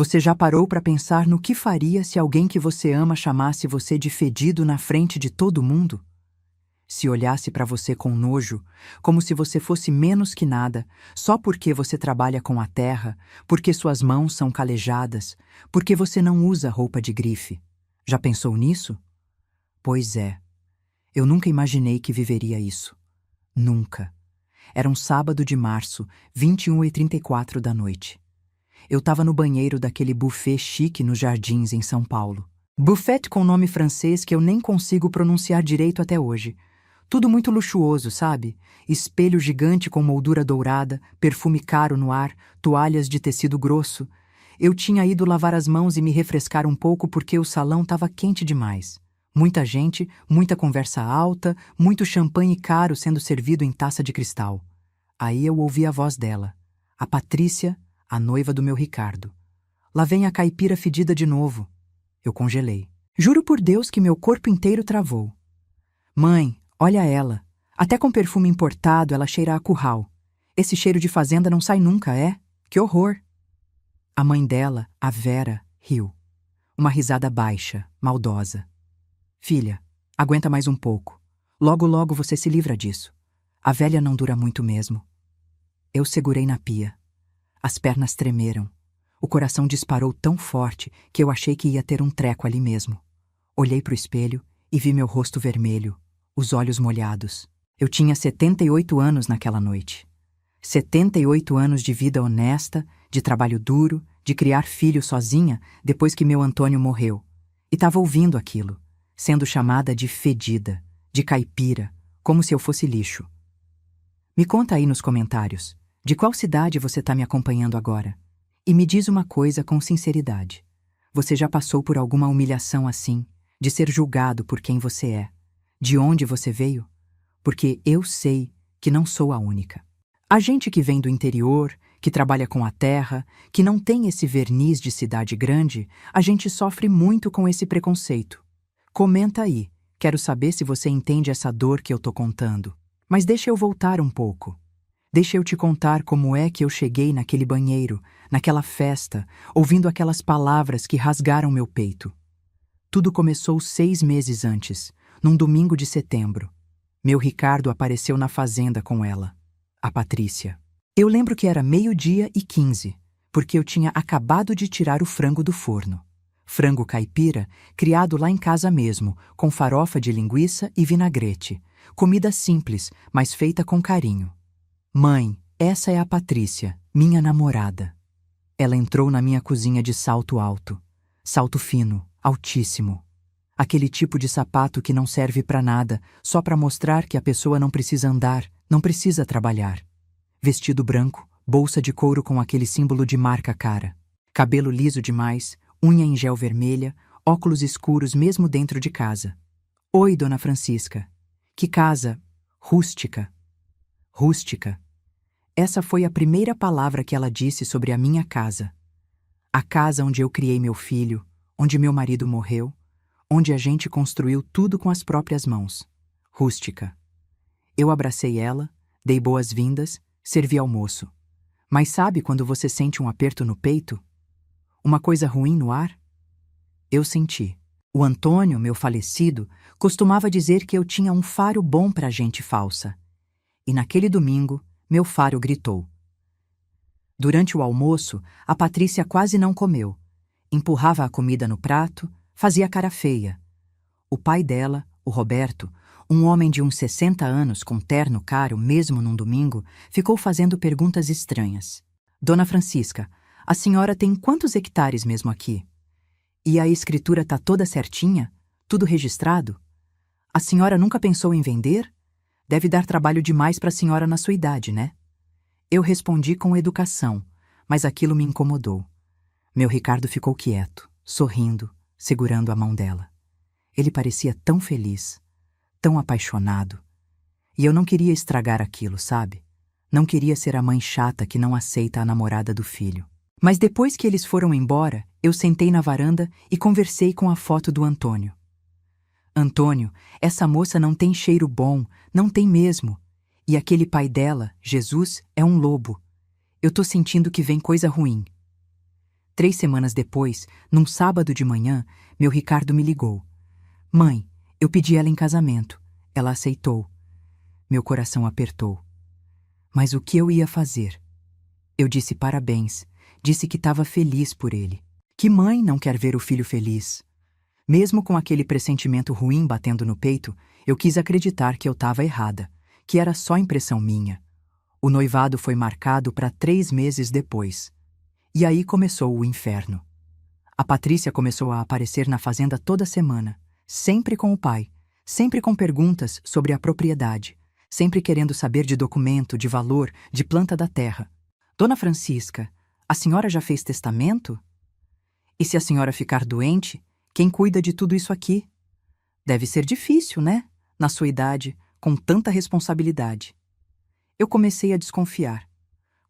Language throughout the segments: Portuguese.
Você já parou para pensar no que faria se alguém que você ama chamasse você de fedido na frente de todo mundo? Se olhasse para você com nojo, como se você fosse menos que nada, só porque você trabalha com a terra, porque suas mãos são calejadas, porque você não usa roupa de grife. Já pensou nisso? Pois é. Eu nunca imaginei que viveria isso. Nunca. Era um sábado de março, 21h34 da noite. Eu estava no banheiro daquele buffet chique nos Jardins, em São Paulo. Buffet com nome francês que eu nem consigo pronunciar direito até hoje. Tudo muito luxuoso, sabe? Espelho gigante com moldura dourada, perfume caro no ar, toalhas de tecido grosso. Eu tinha ido lavar as mãos e me refrescar um pouco porque o salão estava quente demais. Muita gente, muita conversa alta, muito champanhe caro sendo servido em taça de cristal. Aí eu ouvi a voz dela, a Patrícia, a noiva do meu Ricardo. Lá vem a caipira fedida de novo. Eu congelei. Juro por Deus que meu corpo inteiro travou. Mãe, olha ela. Até com perfume importado ela cheira a curral. Esse cheiro de fazenda não sai nunca, é? Que horror! A mãe dela, a Vera, riu. Uma risada baixa, maldosa. Filha, aguenta mais um pouco. Logo, logo você se livra disso. A velha não dura muito mesmo. Eu segurei na pia. As pernas tremeram. O coração disparou tão forte que eu achei que ia ter um treco ali mesmo. Olhei para o espelho e vi meu rosto vermelho, os olhos molhados. Eu tinha 78 anos naquela noite. 78 anos de vida honesta, de trabalho duro, de criar filho sozinha depois que meu Antônio morreu. E estava ouvindo aquilo, sendo chamada de fedida, de caipira, como se eu fosse lixo. Me conta aí nos comentários, de qual cidade você está me acompanhando agora? E me diz uma coisa com sinceridade. Você já passou por alguma humilhação assim, de ser julgado por quem você é? De onde você veio? Porque eu sei que não sou a única. A gente que vem do interior, que trabalha com a terra, que não tem esse verniz de cidade grande, a gente sofre muito com esse preconceito. Comenta aí, quero saber se você entende essa dor que eu tô contando. Mas deixa eu voltar um pouco. Deixa eu te contar como é que eu cheguei naquele banheiro, naquela festa, ouvindo aquelas palavras que rasgaram meu peito. Tudo começou 6 meses antes, num domingo de setembro. Meu Ricardo apareceu na fazenda com ela, a Patrícia. Eu lembro que era 12h15, porque eu tinha acabado de tirar o frango do forno. Frango caipira, criado lá em casa mesmo, com farofa de linguiça e vinagrete. Comida simples, mas feita com carinho. Mãe, essa é a Patrícia, minha namorada. Ela entrou na minha cozinha de salto alto. Salto fino, altíssimo. Aquele tipo de sapato que não serve para nada, só para mostrar que a pessoa não precisa andar, não precisa trabalhar. Vestido branco, bolsa de couro com aquele símbolo de marca cara. Cabelo liso demais, unha em gel vermelha, óculos escuros mesmo dentro de casa. Oi, Dona Francisca. Que casa rústica. Rústica. Essa foi a primeira palavra que ela disse sobre a minha casa. A casa onde eu criei meu filho, onde meu marido morreu, onde a gente construiu tudo com as próprias mãos. Rústica. Eu abracei ela, dei boas-vindas, servi almoço. Mas sabe quando você sente um aperto no peito? Uma coisa ruim no ar? Eu senti. O Antônio, meu falecido, costumava dizer que eu tinha um faro bom pra gente falsa. E naquele domingo, meu faro gritou. Durante o almoço, a Patrícia quase não comeu. Empurrava a comida no prato, fazia cara feia. O pai dela, o Roberto, um homem de uns 60 anos com terno caro mesmo num domingo, ficou fazendo perguntas estranhas. Dona Francisca, a senhora tem quantos hectares mesmo aqui? E a escritura tá toda certinha? Tudo registrado? A senhora nunca pensou em vender? Deve dar trabalho demais para a senhora na sua idade, né? Eu respondi com educação, mas aquilo me incomodou. Meu Ricardo ficou quieto, sorrindo, segurando a mão dela. Ele parecia tão feliz, tão apaixonado. E eu não queria estragar aquilo, sabe? Não queria ser a mãe chata que não aceita a namorada do filho. Mas depois que eles foram embora, eu sentei na varanda e conversei com a foto do Antônio. Antônio, essa moça não tem cheiro bom, não tem mesmo. E aquele pai dela, Jesus, é um lobo. Eu tô sentindo que vem coisa ruim. 3 semanas depois, num sábado de manhã, meu Ricardo me ligou. Mãe, eu pedi ela em casamento. Ela aceitou. Meu coração apertou. Mas o que eu ia fazer? Eu disse parabéns, disse que estava feliz por ele. Que mãe não quer ver o filho feliz? Mesmo com aquele pressentimento ruim batendo no peito, eu quis acreditar que eu estava errada, que era só impressão minha. O noivado foi marcado para 3 meses depois. E aí começou o inferno. A Patrícia começou a aparecer na fazenda toda semana, sempre com o pai, sempre com perguntas sobre a propriedade, sempre querendo saber de documento, de valor, de planta da terra. Dona Francisca, a senhora já fez testamento? E se a senhora ficar doente, quem cuida de tudo isso aqui? Deve ser difícil, né? Na sua idade, com tanta responsabilidade. Eu comecei a desconfiar.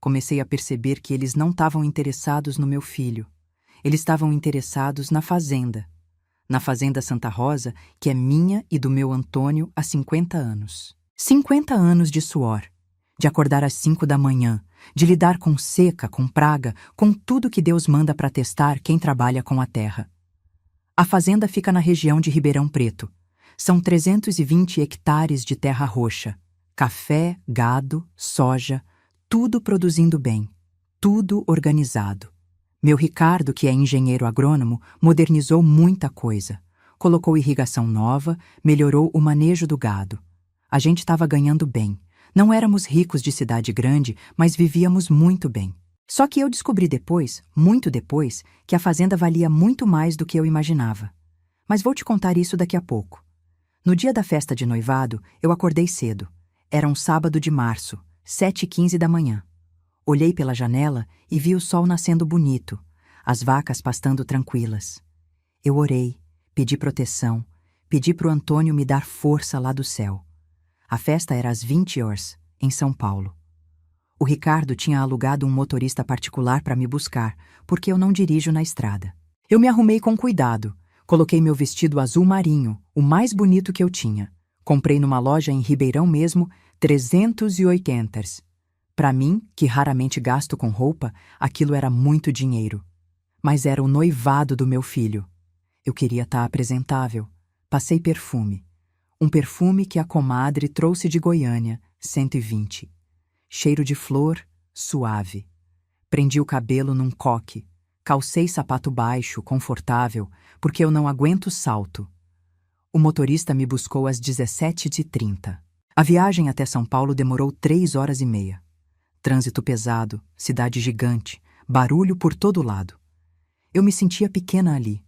Comecei a perceber que eles não estavam interessados no meu filho. Eles estavam interessados na fazenda. Na fazenda Santa Rosa, que é minha e do meu Antônio há 50 anos. 50 anos de suor. De acordar às 5 da manhã, de lidar com seca, com praga, com tudo que Deus manda para testar quem trabalha com a terra. A fazenda fica na região de Ribeirão Preto. São 320 hectares de terra roxa. Café, gado, soja, tudo produzindo bem, tudo organizado. Meu Ricardo, que é engenheiro agrônomo, modernizou muita coisa. Colocou irrigação nova, melhorou o manejo do gado. A gente estava ganhando bem. Não éramos ricos de cidade grande, mas vivíamos muito bem. Só que eu descobri depois, muito depois, que a fazenda valia muito mais do que eu imaginava. Mas vou te contar isso daqui a pouco. No dia da festa de noivado, eu acordei cedo. Era um sábado de março, 7h15 da manhã. Olhei pela janela e vi o sol nascendo bonito, as vacas pastando tranquilas. Eu orei, pedi proteção, pedi pro Antônio me dar força lá do céu. A festa era às 20 horas, em São Paulo. O Ricardo tinha alugado um motorista particular para me buscar, porque eu não dirijo na estrada. Eu me arrumei com cuidado, coloquei meu vestido azul marinho, o mais bonito que eu tinha. Comprei numa loja em Ribeirão mesmo, 380. Para mim, que raramente gasto com roupa, aquilo era muito dinheiro. Mas era o noivado do meu filho. Eu queria estar apresentável. Passei perfume. Um perfume que a comadre trouxe de Goiânia, 120. Cheiro de flor, suave. Prendi o cabelo num coque. Calcei sapato baixo, confortável, porque eu não aguento salto. O motorista me buscou às 17h30. A viagem até São Paulo demorou 3 horas e meia. Trânsito pesado, cidade gigante, barulho por todo lado. Eu me sentia pequena ali,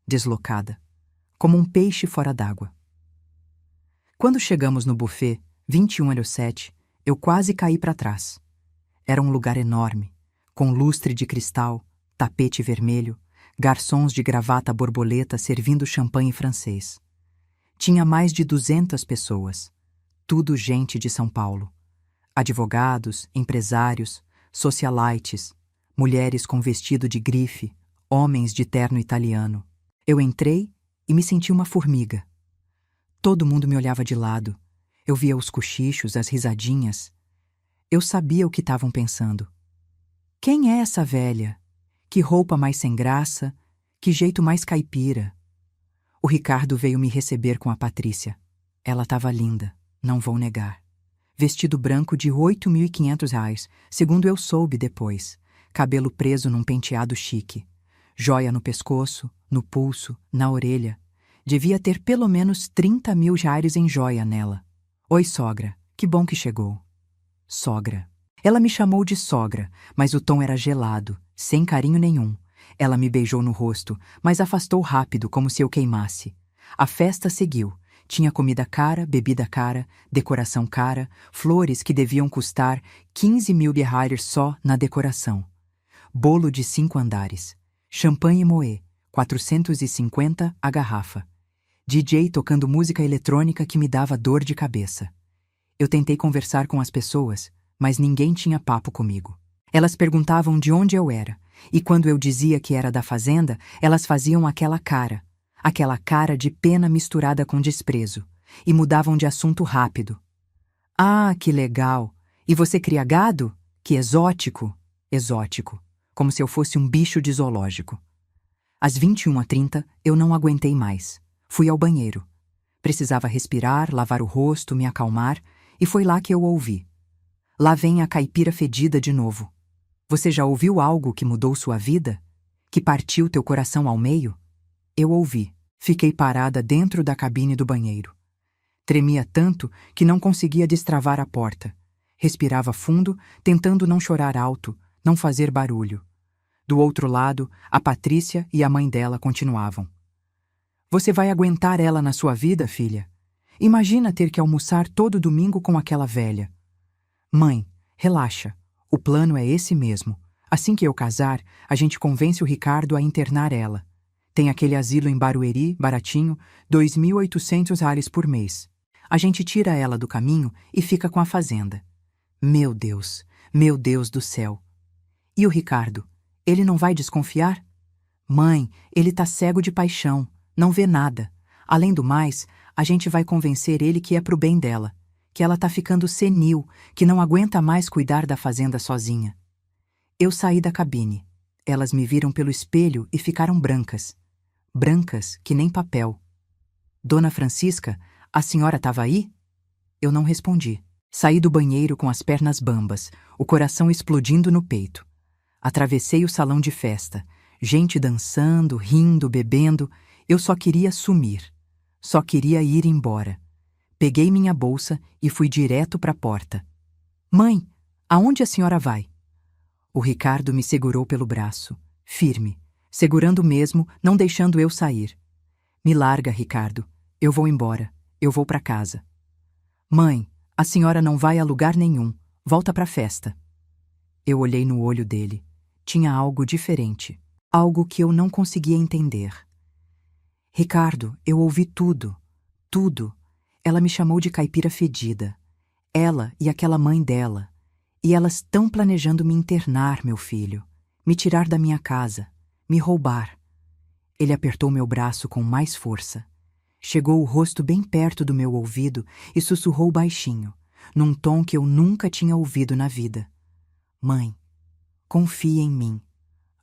deslocada, como um peixe fora d'água. Quando chegamos no buffet, 2107, eu quase caí para trás. Era um lugar enorme, com lustre de cristal, tapete vermelho, garçons de gravata borboleta servindo champanhe francês. Tinha mais de 200 pessoas, tudo gente de São Paulo. Advogados, empresários, socialites, mulheres com vestido de grife, homens de terno italiano. Eu entrei e me senti uma formiga. Todo mundo me olhava de lado. Eu via os cochichos, as risadinhas. Eu sabia o que estavam pensando. Quem é essa velha? Que roupa mais sem graça? Que jeito mais caipira? O Ricardo veio me receber com a Patrícia. Ela estava linda, não vou negar. Vestido branco de R$8.500, segundo eu soube depois. Cabelo preso num penteado chique. Joia no pescoço, no pulso, na orelha. Devia ter pelo menos R$30.000 em joia nela. Oi, sogra, que bom que chegou. Sogra. Ela me chamou de sogra, mas o tom era gelado, sem carinho nenhum. Ela me beijou no rosto, mas afastou rápido, como se eu queimasse. A festa seguiu. Tinha comida cara, bebida cara, decoração cara, flores que deviam custar R$15.000 só na decoração. Bolo de 5 andares. Champanhe Moët, 450 a garrafa. DJ tocando música eletrônica que me dava dor de cabeça. Eu tentei conversar com as pessoas, mas ninguém tinha papo comigo. Elas perguntavam de onde eu era, e quando eu dizia que era da fazenda, elas faziam aquela cara de pena misturada com desprezo, e mudavam de assunto rápido. Ah, que legal! E você cria gado? Que exótico! Exótico. como se eu fosse um bicho de zoológico. Às 21h30, eu não aguentei mais. Fui ao banheiro. Precisava respirar, lavar o rosto, me acalmar, e foi lá que eu ouvi. Lá vem a caipira fedida de novo. Você já ouviu algo que mudou sua vida? Que partiu teu coração ao meio? Eu ouvi. Fiquei parada dentro da cabine do banheiro. Tremia tanto que não conseguia destravar a porta. Respirava fundo, tentando não chorar alto, não fazer barulho. Do outro lado, a Patrícia e a mãe dela continuavam. Você vai aguentar ela na sua vida, filha? Imagina ter que almoçar todo domingo com aquela velha. Mãe, relaxa. O plano é esse mesmo. Assim que eu casar, a gente convence o Ricardo a internar ela. Tem aquele asilo em Barueri, baratinho, 2.800 reais por mês. A gente tira ela do caminho e fica com a fazenda. Meu Deus do céu. E o Ricardo? Ele não vai desconfiar? Mãe, ele tá cego de paixão, não vê nada. Além do mais, a gente vai convencer ele que é pro bem dela, que ela tá ficando senil, que não aguenta mais cuidar da fazenda sozinha. Eu saí da cabine. Elas me viram pelo espelho e ficaram brancas. Brancas que nem papel. Dona Francisca, a senhora estava aí? Eu não respondi. Saí do banheiro com as pernas bambas, o coração explodindo no peito. Atravessei o salão de festa. Gente dançando, rindo, bebendo. Eu só queria sumir. Só queria ir embora. Peguei minha bolsa e fui direto para a porta. Mãe, aonde a senhora vai? O Ricardo me segurou pelo braço, firme, segurando mesmo, não deixando eu sair. Me larga, Ricardo. Eu vou embora. Eu vou para casa. Mãe, a senhora não vai a lugar nenhum. Volta para a festa. Eu olhei no olho dele. Tinha algo diferente. Algo que eu não conseguia entender. Ricardo, eu ouvi tudo. Tudo. Ela me chamou de caipira fedida. Ela e aquela mãe dela. E elas estão planejando me internar, meu filho. Me tirar da minha casa. Me roubar. Ele apertou meu braço com mais força. Chegou o rosto bem perto do meu ouvido e sussurrou baixinho, num tom que eu nunca tinha ouvido na vida. Mãe, confie em mim.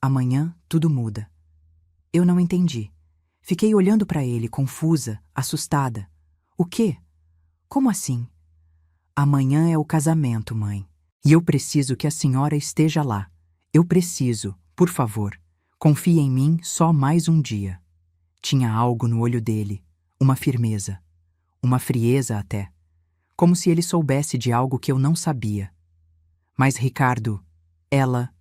Amanhã tudo muda. Eu não entendi. Fiquei olhando para ele, confusa, assustada. O quê? Como assim? Amanhã é o casamento, mãe. E eu preciso que a senhora esteja lá. Eu preciso, por favor. Confie em mim só mais um dia. Tinha algo no olho dele, uma firmeza, uma frieza até, como se ele soubesse de algo que eu não sabia. Mas, Ricardo, ela...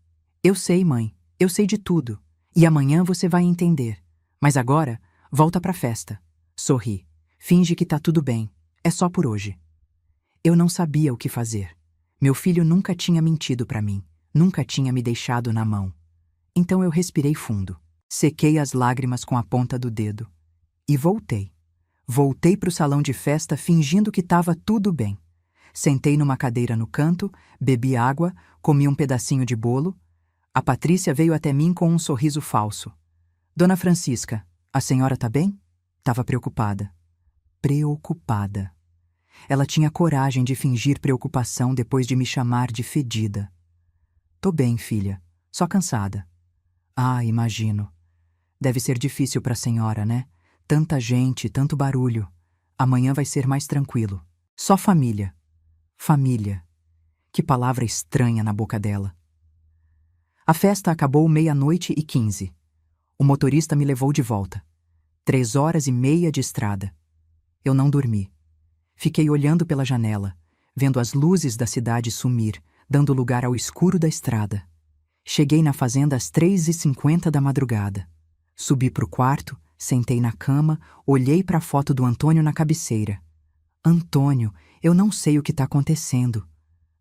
Eu sei, mãe, eu sei de tudo, e amanhã você vai entender. Mas agora, volta pra festa. Sorri, finge que tá tudo bem, é só por hoje. Eu não sabia o que fazer. Meu filho nunca tinha mentido pra mim, nunca tinha me deixado na mão. Então eu respirei fundo, sequei as lágrimas com a ponta do dedo e voltei. Voltei pro salão de festa fingindo que estava tudo bem. Sentei numa cadeira no canto, bebi água, comi um pedacinho de bolo. A Patrícia veio até mim com um sorriso falso. Dona Francisca, a senhora tá bem? Tava preocupada. Preocupada. Ela tinha coragem de fingir preocupação depois de me chamar de fedida. Tô bem, filha, só cansada. Ah, imagino. Deve ser difícil para a senhora, né? Tanta gente, tanto barulho. Amanhã vai ser mais tranquilo. Só família. Família. Que palavra estranha na boca dela. A festa acabou 00:15. O motorista me levou de volta. 3h30 de estrada. Eu não dormi. Fiquei olhando pela janela, vendo as luzes da cidade sumir, dando lugar ao escuro da estrada. Cheguei na fazenda às 3h50 da madrugada. Subi pro quarto, sentei na cama, olhei para a foto do Antônio na cabeceira. Antônio, eu não sei o que tá acontecendo.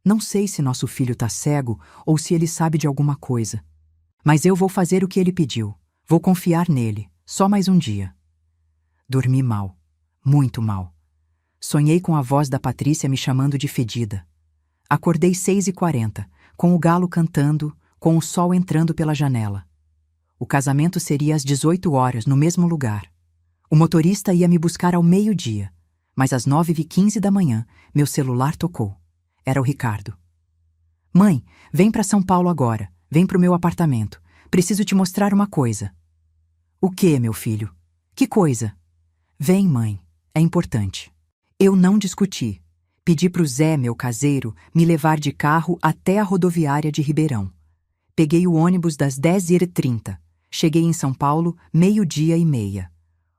Não sei se nosso filho tá cego ou se ele sabe de alguma coisa. Mas eu vou fazer o que ele pediu. Vou confiar nele, só mais um dia. Dormi mal, muito mal. Sonhei com a voz da Patrícia me chamando de fedida. Acordei 6h40, com o galo cantando, com o sol entrando pela janela. O casamento seria às 18h, no mesmo lugar. O motorista ia me buscar ao meio-dia, mas às 9h15 da manhã, meu celular tocou. Era o Ricardo. Mãe, vem para São Paulo agora. Vem pro meu apartamento. Preciso te mostrar uma coisa. O quê, meu filho? Que coisa? Vem, mãe. É importante. Eu não discuti. Pedi pro Zé, meu caseiro, me levar de carro até a rodoviária de Ribeirão. Peguei o ônibus das 10h30. Cheguei em São Paulo, 12h30.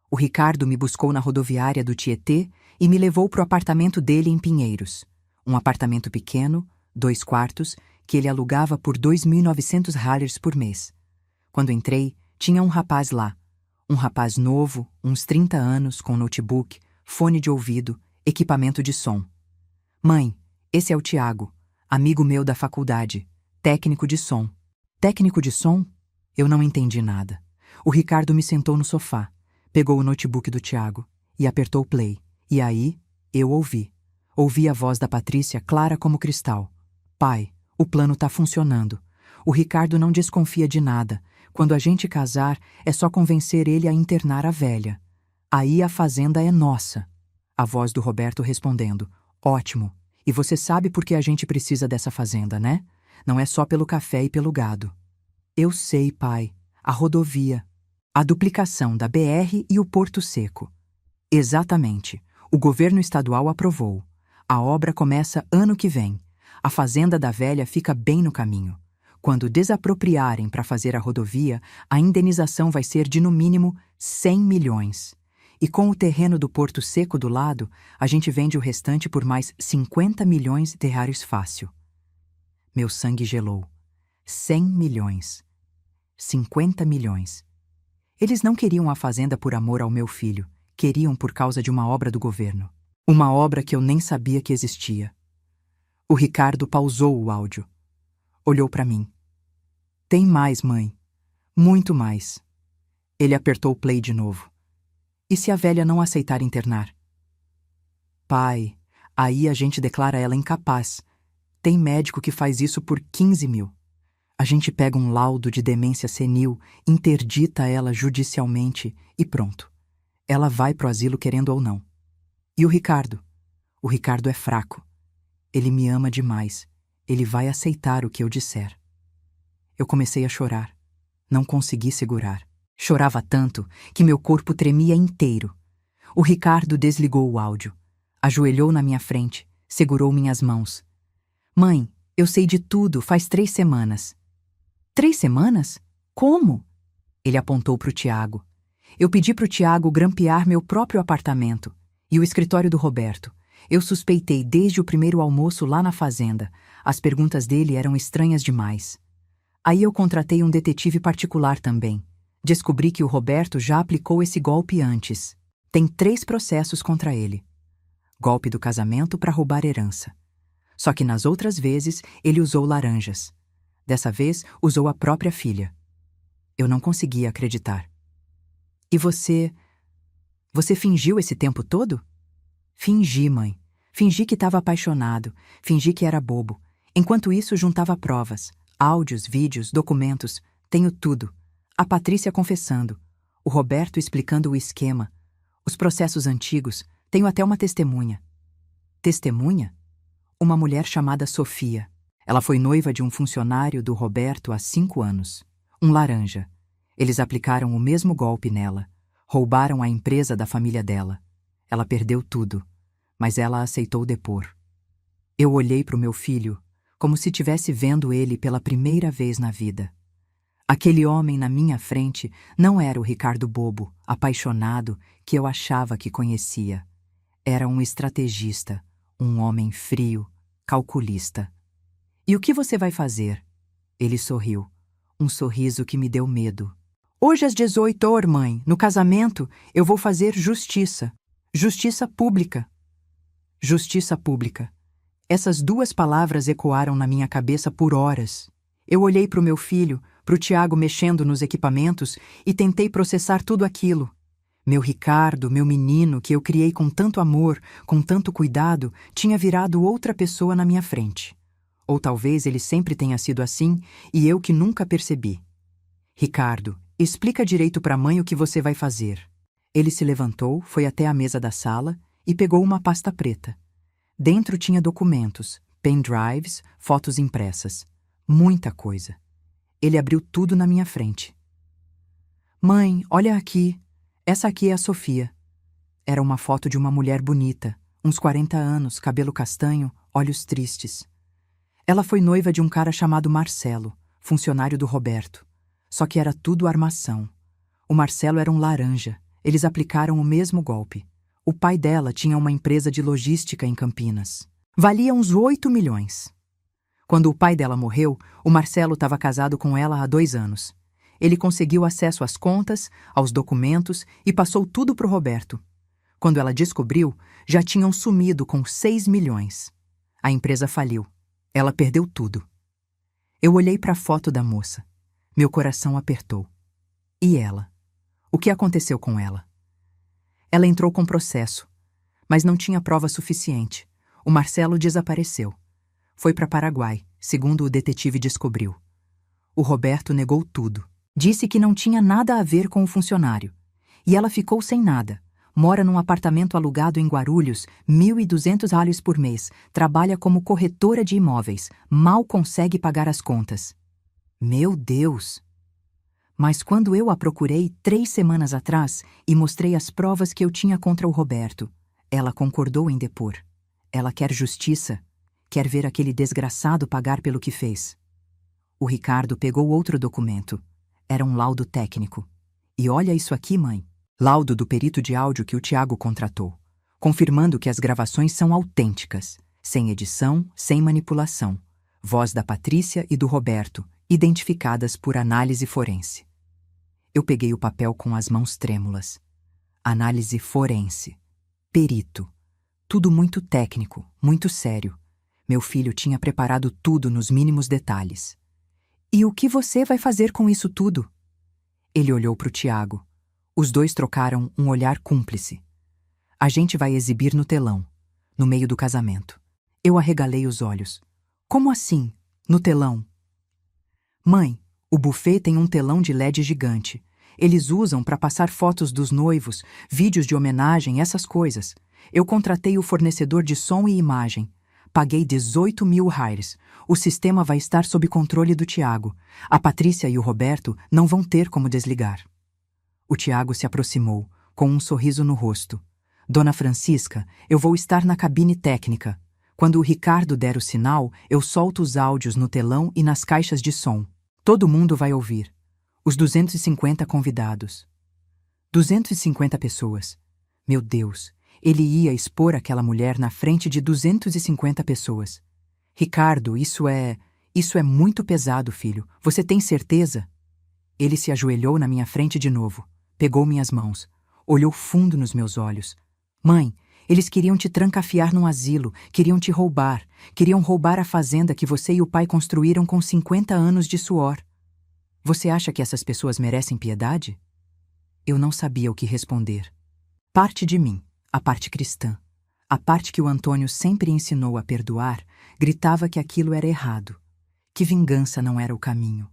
O Ricardo me buscou na rodoviária do Tietê e me levou pro apartamento dele em Pinheiros. Um apartamento pequeno, 2 quartos, que ele alugava por 2.900 reais por mês. Quando entrei, tinha um rapaz lá. Um rapaz novo, uns 30 anos, com notebook, fone de ouvido, equipamento de som. Mãe, esse é o Tiago, amigo meu da faculdade, técnico de som. Técnico de som? Eu não entendi nada. O Ricardo me sentou no sofá, pegou o notebook do Tiago e apertou play. E aí, eu ouvi. Ouvi a voz da Patrícia clara como cristal. Pai, o plano tá funcionando. O Ricardo não desconfia de nada. Quando a gente casar, é só convencer ele a internar a velha. Aí a fazenda é nossa. A voz do Roberto respondendo. Ótimo. E você sabe por que a gente precisa dessa fazenda, né? Não é só pelo café e pelo gado. Eu sei, pai. A rodovia. A duplicação da BR e o Porto Seco. Exatamente. O governo estadual aprovou. A obra começa ano que vem. A fazenda da velha fica bem no caminho. Quando desapropriarem para fazer a rodovia, a indenização vai ser de no mínimo 100 milhões. E com o terreno do Porto Seco do lado, a gente vende o restante por mais 50 milhões de reais fácil. Meu sangue gelou. 100 milhões. 50 milhões. Eles não queriam a fazenda por amor ao meu filho. Queriam por causa de uma obra do governo. Uma obra que eu nem sabia que existia. O Ricardo pausou o áudio. Olhou para mim. Tem mais, mãe. Muito mais. Ele apertou o play de novo. E se a velha não aceitar internar? Pai, aí a gente declara ela incapaz. Tem médico que faz isso por 15 mil. A gente pega um laudo de demência senil, interdita ela judicialmente e pronto. Ela vai pro asilo querendo ou não. E o Ricardo? O Ricardo é fraco. Ele me ama demais. Ele vai aceitar o que eu disser. Eu comecei a chorar. Não consegui segurar. Chorava tanto que meu corpo tremia inteiro. O Ricardo desligou o áudio. Ajoelhou na minha frente, segurou minhas mãos. Mãe, eu sei de tudo faz 3 semanas. 3 semanas? Como? Ele apontou pro Tiago. Eu pedi pro Tiago grampear meu próprio apartamento e o escritório do Roberto. Eu suspeitei desde o primeiro almoço lá na fazenda. As perguntas dele eram estranhas demais. Aí eu contratei um detetive particular também. Descobri que o Roberto já aplicou esse golpe antes. Tem 3 processos contra ele. Golpe do casamento para roubar herança. Só que nas outras vezes ele usou laranjas. Dessa vez usou a própria filha. Eu não conseguia acreditar. E você... Você fingiu esse tempo todo? Fingi, mãe. Fingi que estava apaixonado. Fingi que era bobo. Enquanto isso, juntava provas. Áudios, vídeos, documentos. Tenho tudo. A Patrícia confessando. O Roberto explicando o esquema. Os processos antigos. Tenho até uma testemunha. Testemunha? Uma mulher chamada Sofia. Ela foi noiva de um funcionário do Roberto há 5 anos. Um laranja. Eles aplicaram o mesmo golpe nela. Roubaram a empresa da família dela. Ela perdeu tudo, mas ela aceitou depor. Eu olhei para o meu filho como se estivesse vendo ele pela primeira vez na vida. Aquele homem na minha frente não era o Ricardo bobo, apaixonado, que eu achava que conhecia. Era um estrategista, um homem frio, calculista. E o que você vai fazer? Ele sorriu, um sorriso que me deu medo. Hoje às 18h, mãe, no casamento, eu vou fazer justiça. Justiça pública. Justiça pública. Essas 2 palavras ecoaram na minha cabeça por horas. Eu olhei para o meu filho, para o Tiago mexendo nos equipamentos e tentei processar tudo aquilo. Meu Ricardo, meu menino, que eu criei com tanto amor, com tanto cuidado, tinha virado outra pessoa na minha frente. Ou talvez ele sempre tenha sido assim e eu que nunca percebi. Ricardo, explica direito para a mãe o que você vai fazer. Ele se levantou, foi até a mesa da sala e pegou uma pasta preta. Dentro tinha documentos, pendrives, fotos impressas. Muita coisa. Ele abriu tudo na minha frente. Mãe, olha aqui. Essa aqui é a Sofia. Era uma foto de uma mulher bonita, uns 40 anos, cabelo castanho, olhos tristes. Ela foi noiva de um cara chamado Marcelo, funcionário do Roberto. Só que era tudo armação. O Marcelo era um laranja. Eles aplicaram o mesmo golpe. O pai dela tinha uma empresa de logística em Campinas. Valia uns 8 milhões. Quando o pai dela morreu, o Marcelo estava casado com ela há 2 anos. Ele conseguiu acesso às contas, aos documentos e passou tudo para o Roberto. Quando ela descobriu, já tinham sumido com 6 milhões. A empresa faliu. Ela perdeu tudo. Eu olhei para a foto da moça. Meu coração apertou. E ela? O que aconteceu com ela? Ela entrou com processo, mas não tinha prova suficiente. O Marcelo desapareceu. Foi para Paraguai, segundo o detetive descobriu. O Roberto negou tudo. Disse que não tinha nada a ver com o funcionário. E ela ficou sem nada. Mora num apartamento alugado em Guarulhos, R$ 1.200 por mês. Trabalha como corretora de imóveis. Mal consegue pagar as contas. Meu Deus! Mas quando eu a procurei 3 semanas atrás e mostrei as provas que eu tinha contra o Roberto, ela concordou em depor. Ela quer justiça. Quer ver aquele desgraçado pagar pelo que fez. O Ricardo pegou outro documento. Era um laudo técnico. E olha isso aqui, mãe. Laudo do perito de áudio que o Tiago contratou, confirmando que as gravações são autênticas, sem edição, sem manipulação. Voz da Patrícia e do Roberto, identificadas por análise forense. Eu peguei o papel com as mãos trêmulas. Análise forense. Perito. Tudo muito técnico, muito sério. Meu filho tinha preparado tudo nos mínimos detalhes. E o que você vai fazer com isso tudo? Ele olhou para o Tiago. Os dois trocaram um olhar cúmplice. A gente vai exibir no telão, no meio do casamento. Eu arregalei os olhos. Como assim, no telão? Mãe, o buffet tem um telão de LED gigante. Eles usam para passar fotos dos noivos, vídeos de homenagem, essas coisas. Eu contratei o fornecedor de som e imagem. Paguei 18 mil reais. O sistema vai estar sob controle do Tiago. A Patrícia e o Roberto não vão ter como desligar. O Tiago se aproximou, com um sorriso no rosto. Dona Francisca, eu vou estar na cabine técnica. Quando o Ricardo der o sinal, eu solto os áudios no telão e nas caixas de som. Todo mundo vai ouvir. Os 250 convidados. 250 pessoas. Meu Deus, ele ia expor aquela mulher na frente de 250 pessoas. Ricardo, isso é muito pesado, filho. Você tem certeza? Ele se ajoelhou na minha frente de novo. Pegou minhas mãos. Olhou fundo nos meus olhos. Mãe, eles queriam te trancafiar num asilo, queriam te roubar, queriam roubar a fazenda que você e o pai construíram com 50 anos de suor. Você acha que essas pessoas merecem piedade? Eu não sabia o que responder. Parte de mim, a parte cristã, a parte que o Antônio sempre ensinou a perdoar, gritava que aquilo era errado, que vingança não era o caminho.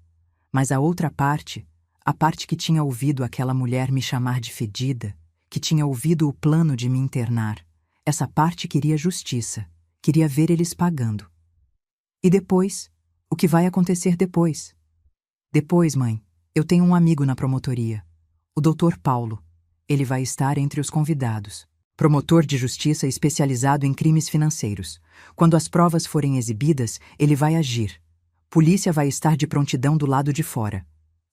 Mas a outra parte, a parte que tinha ouvido aquela mulher me chamar de fedida, que tinha ouvido o plano de me internar, essa parte queria justiça, queria ver eles pagando. E depois? O que vai acontecer depois? Depois, mãe, eu tenho um amigo na promotoria, o Dr. Paulo. Ele vai estar entre os convidados. Promotor de justiça especializado em crimes financeiros. Quando as provas forem exibidas, ele vai agir. Polícia vai estar de prontidão do lado de fora.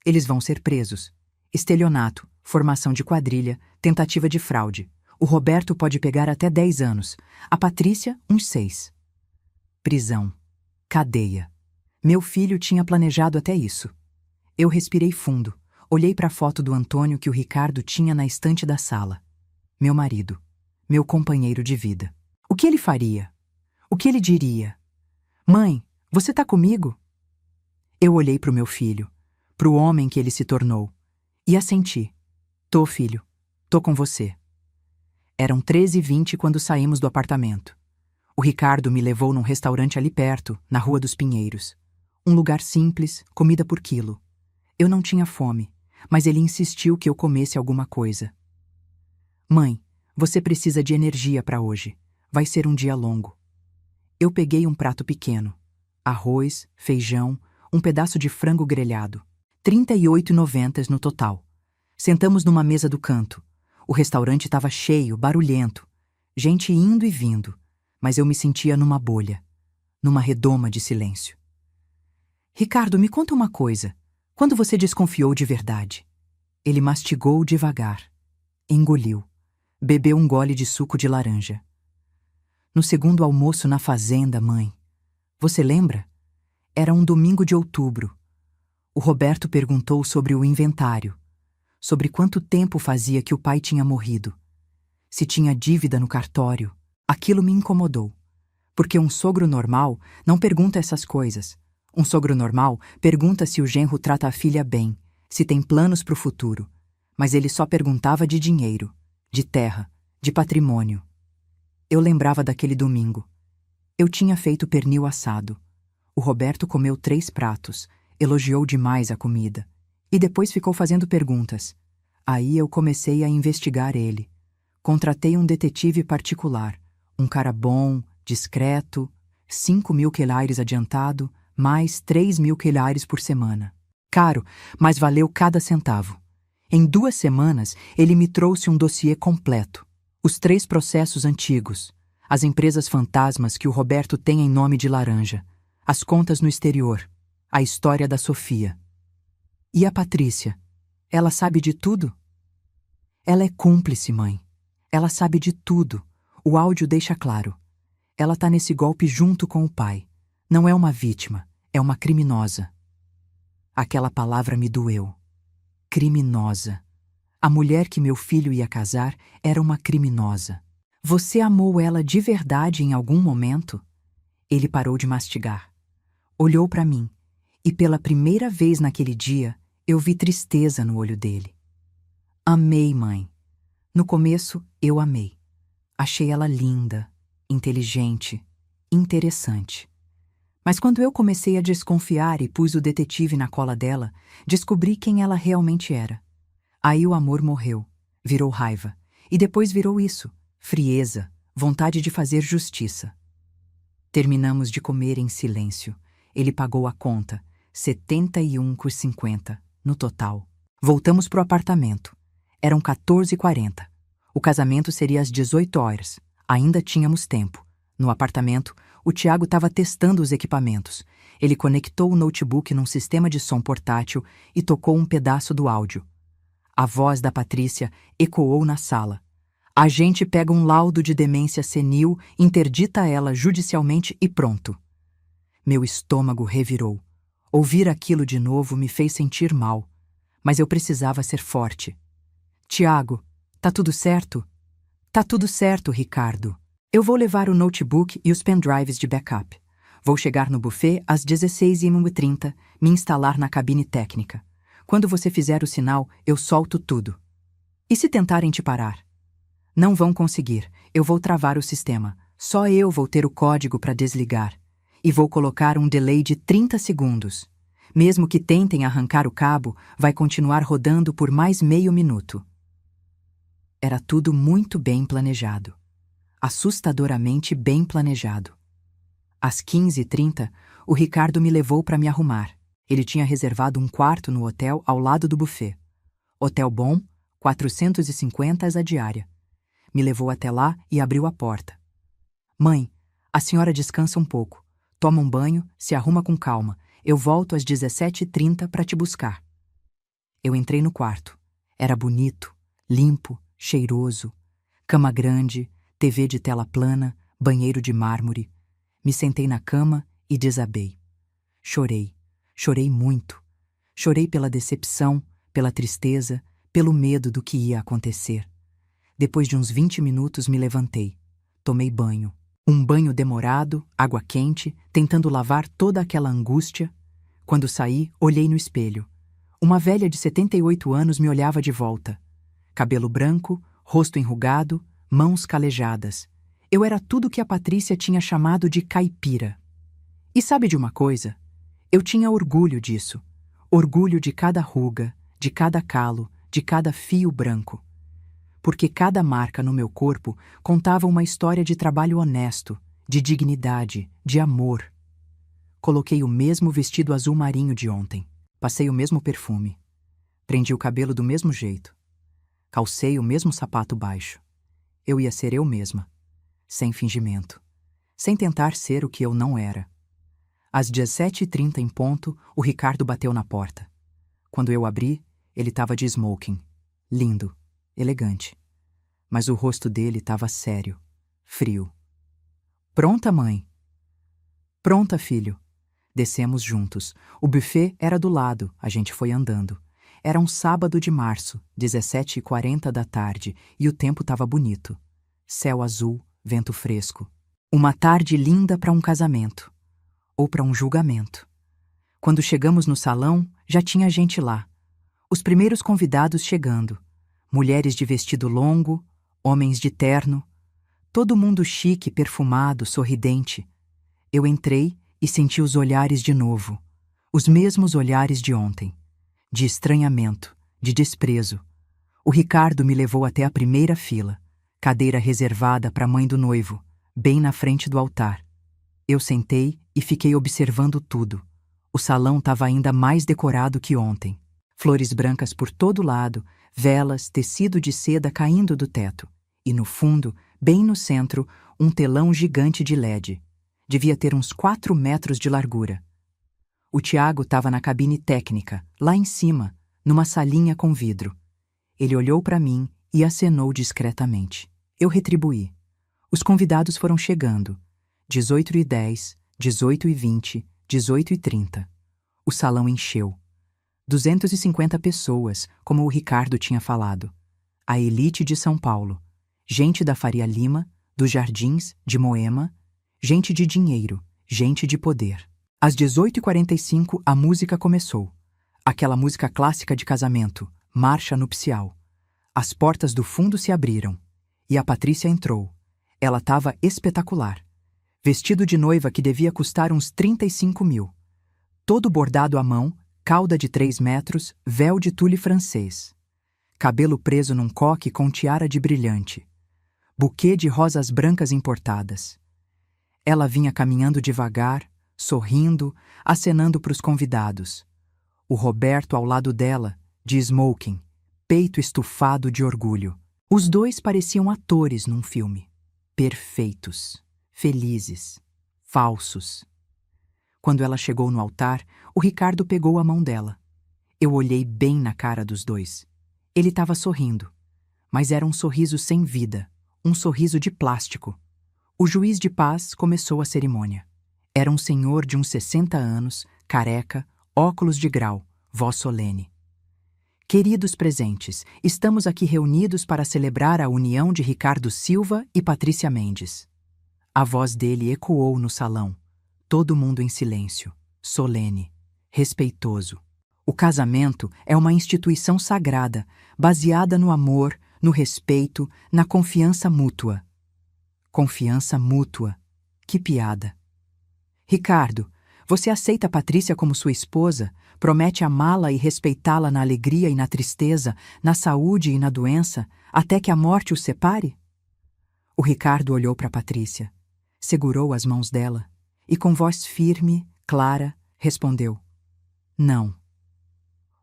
Eles vão ser presos. Estelionato, formação de quadrilha, tentativa de fraude. O Roberto pode pegar até 10 anos. A Patrícia, uns 6. Prisão. Cadeia. Meu filho tinha planejado até isso. Eu respirei fundo. Olhei para a foto do Antônio que o Ricardo tinha na estante da sala. Meu marido. Meu companheiro de vida. O que ele faria? O que ele diria? Mãe, você tá comigo? Eu olhei para o meu filho, para o homem que ele se tornou, e assenti. Tô, filho. Tô com você. Eram 13h20 quando saímos do apartamento. O Ricardo me levou num restaurante ali perto, na Rua dos Pinheiros. Um lugar simples, comida por quilo. Eu não tinha fome, mas ele insistiu que eu comesse alguma coisa. Mãe, você precisa de energia para hoje. Vai ser um dia longo. Eu peguei um prato pequeno. Arroz, feijão, um pedaço de frango grelhado. R$ 38,90 no total. Sentamos numa mesa do canto. O restaurante estava cheio, barulhento. Gente indo e vindo, mas eu me sentia numa bolha, numa redoma de silêncio. Ricardo, me conta uma coisa. Quando você desconfiou de verdade? Ele mastigou devagar. Engoliu. Bebeu um gole de suco de laranja. No segundo almoço na fazenda, mãe. Você lembra? Era um domingo de outubro. O Roberto perguntou sobre o inventário, sobre quanto tempo fazia que o pai tinha morrido, se tinha dívida no cartório. Aquilo me incomodou, porque um sogro normal não pergunta essas coisas. Um sogro normal pergunta se o genro trata a filha bem, se tem planos para o futuro, mas ele só perguntava de dinheiro, de terra, de patrimônio. Eu lembrava daquele domingo. Eu tinha feito pernil assado. O Roberto comeu 3 pratos, elogiou demais a comida, e depois ficou fazendo perguntas. Aí eu comecei a investigar ele. Contratei um detetive particular, um cara bom, discreto, 5.000 quelaires adiantado, mais 3.000 quelaires por semana. Caro, mas valeu cada centavo. Em 2 semanas, ele me trouxe um dossiê completo. Os 3 processos antigos, as empresas fantasmas que o Roberto tem em nome de laranja, as contas no exterior, a história da Sofia. E a Patrícia? Ela sabe de tudo? Ela é cúmplice, mãe. Ela sabe de tudo. O áudio deixa claro. Ela tá nesse golpe junto com o pai. Não é uma vítima, é uma criminosa. Aquela palavra me doeu. Criminosa. A mulher que meu filho ia casar era uma criminosa. Você amou ela de verdade em algum momento? Ele parou de mastigar. Olhou para mim, e pela primeira vez naquele dia, eu vi tristeza no olho dele. Amei, mãe. No começo, eu amei. Achei ela linda, inteligente, interessante. Mas quando eu comecei a desconfiar e pus o detetive na cola dela, descobri quem ela realmente era. Aí o amor morreu, virou raiva, e depois virou isso, frieza, vontade de fazer justiça. Terminamos de comer em silêncio. Ele pagou a conta, R$ 71,50 no total. Voltamos pro apartamento. Eram 14h40. O casamento seria às 18 horas. Ainda tínhamos tempo. No apartamento, o Tiago estava testando os equipamentos. Ele conectou o notebook num sistema de som portátil e tocou um pedaço do áudio. A voz da Patrícia ecoou na sala. A gente pega um laudo de demência senil, interdita ela judicialmente e pronto. Meu estômago revirou. Ouvir aquilo de novo me fez sentir mal, mas eu precisava ser forte. Tiago, tá tudo certo? Tá tudo certo, Ricardo. Eu vou levar o notebook e os pendrives de backup. Vou chegar no buffet às 16h30, me instalar na cabine técnica. Quando você fizer o sinal, eu solto tudo. E se tentarem te parar? Não vão conseguir. Eu vou travar o sistema. Só eu vou ter o código para desligar. E vou colocar um delay de 30 segundos. Mesmo que tentem arrancar o cabo, vai continuar rodando por mais meio minuto. Era tudo muito bem planejado. Assustadoramente bem planejado. Às 15h30, o Ricardo me levou para me arrumar. Ele tinha reservado um quarto no hotel ao lado do buffet. Hotel bom, 450 a diária. Me levou até lá e abriu a porta. Mãe, a senhora descansa um pouco. Toma um banho, se arruma com calma. Eu volto às 17h30 para te buscar. Eu entrei no quarto. Era bonito, limpo, cheiroso. Cama grande, TV de tela plana, banheiro de mármore. Me sentei na cama e desabei. Chorei. Chorei muito. Chorei pela decepção, pela tristeza, pelo medo do que ia acontecer. Depois de uns 20 minutos me levantei. Tomei banho. Um banho demorado, água quente, tentando lavar toda aquela angústia. Quando saí, olhei no espelho. Uma velha de 78 anos me olhava de volta. Cabelo branco, rosto enrugado, mãos calejadas. Eu era tudo que a Patrícia tinha chamado de caipira. E sabe de uma coisa? Eu tinha orgulho disso. Orgulho de cada ruga, de cada calo, de cada fio branco. Porque cada marca no meu corpo contava uma história de trabalho honesto, de dignidade, de amor. Coloquei o mesmo vestido azul marinho de ontem. Passei o mesmo perfume. Prendi o cabelo do mesmo jeito. Calcei o mesmo sapato baixo. Eu ia ser eu mesma, sem fingimento, sem tentar ser o que eu não era. Às 17h30 em ponto, o Ricardo bateu na porta. Quando eu abri, ele estava de smoking. Lindo, elegante. Mas o rosto dele estava sério, frio. Pronta, mãe? Pronta, filho. Descemos juntos. O buffet era do lado, a gente foi andando. Era um sábado de março, 17h40 da tarde, e o tempo estava bonito. Céu azul, vento fresco. Uma tarde linda para um casamento. Ou para um julgamento. Quando chegamos no salão, já tinha gente lá. Os primeiros convidados chegando. Mulheres de vestido longo, homens de terno. Todo mundo chique, perfumado, sorridente. Eu entrei e senti os olhares de novo. Os mesmos olhares de ontem. De estranhamento, de desprezo. O Ricardo me levou até a primeira fila, cadeira reservada para a mãe do noivo, bem na frente do altar. Eu sentei e fiquei observando tudo. O salão estava ainda mais decorado que ontem. Flores brancas por todo lado, velas, tecido de seda caindo do teto. E no fundo, bem no centro, um telão gigante de LED. Devia ter uns 4 metros de largura. O Tiago estava na cabine técnica, lá em cima, numa salinha com vidro. Ele olhou para mim e acenou discretamente. Eu retribuí. Os convidados foram chegando. 18h10, 18h20, 18h30. O salão encheu. 250 pessoas, como o Ricardo tinha falado. A elite de São Paulo. Gente da Faria Lima, dos Jardins, de Moema. Gente de dinheiro, gente de poder. Às 18h45, a música começou. Aquela música clássica de casamento, marcha nupcial. As portas do fundo se abriram. E a Patrícia entrou. Ela estava espetacular. Vestido de noiva que devia custar uns 35 mil. Todo bordado à mão, cauda de 3 metros, véu de tule francês. Cabelo preso num coque com tiara de brilhante. Buquê de rosas brancas importadas. Ela vinha caminhando devagar, sorrindo, acenando para os convidados. O Roberto ao lado dela, de smoking, peito estufado de orgulho. Os dois pareciam atores num filme. Perfeitos, felizes, falsos. Quando ela chegou no altar, o Ricardo pegou a mão dela. Eu olhei bem na cara dos dois. Ele estava sorrindo, mas era um sorriso sem vida, um sorriso de plástico. O juiz de paz começou a cerimônia. Era um senhor de uns 60 anos, careca, óculos de grau, voz solene. Queridos presentes, estamos aqui reunidos para celebrar a união de Ricardo Silva e Patrícia Mendes. A voz dele ecoou no salão. Todo mundo em silêncio, solene, respeitoso. O casamento é uma instituição sagrada, baseada no amor, no respeito, na confiança mútua. Confiança mútua. Que piada. Ricardo, você aceita a Patrícia como sua esposa? Promete amá-la e respeitá-la na alegria e na tristeza, na saúde e na doença, até que a morte os separe? O Ricardo olhou para Patrícia, segurou as mãos dela e, com voz firme, clara, respondeu: não.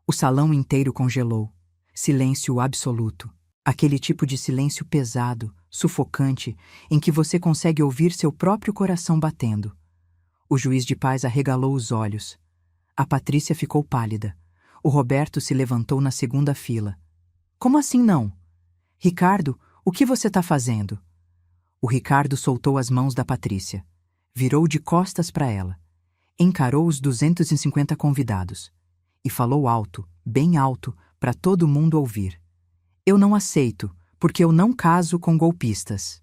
O salão inteiro congelou. Silêncio absoluto. Aquele tipo de silêncio pesado, sufocante, em que você consegue ouvir seu próprio coração batendo. O juiz de paz arregalou os olhos. A Patrícia ficou pálida. O Roberto se levantou na segunda fila. Como assim não? Ricardo, o que você está fazendo? O Ricardo soltou as mãos da Patrícia. Virou de costas para ela. Encarou os 250 convidados. E falou alto, bem alto, para todo mundo ouvir. Eu não aceito, porque eu não caso com golpistas.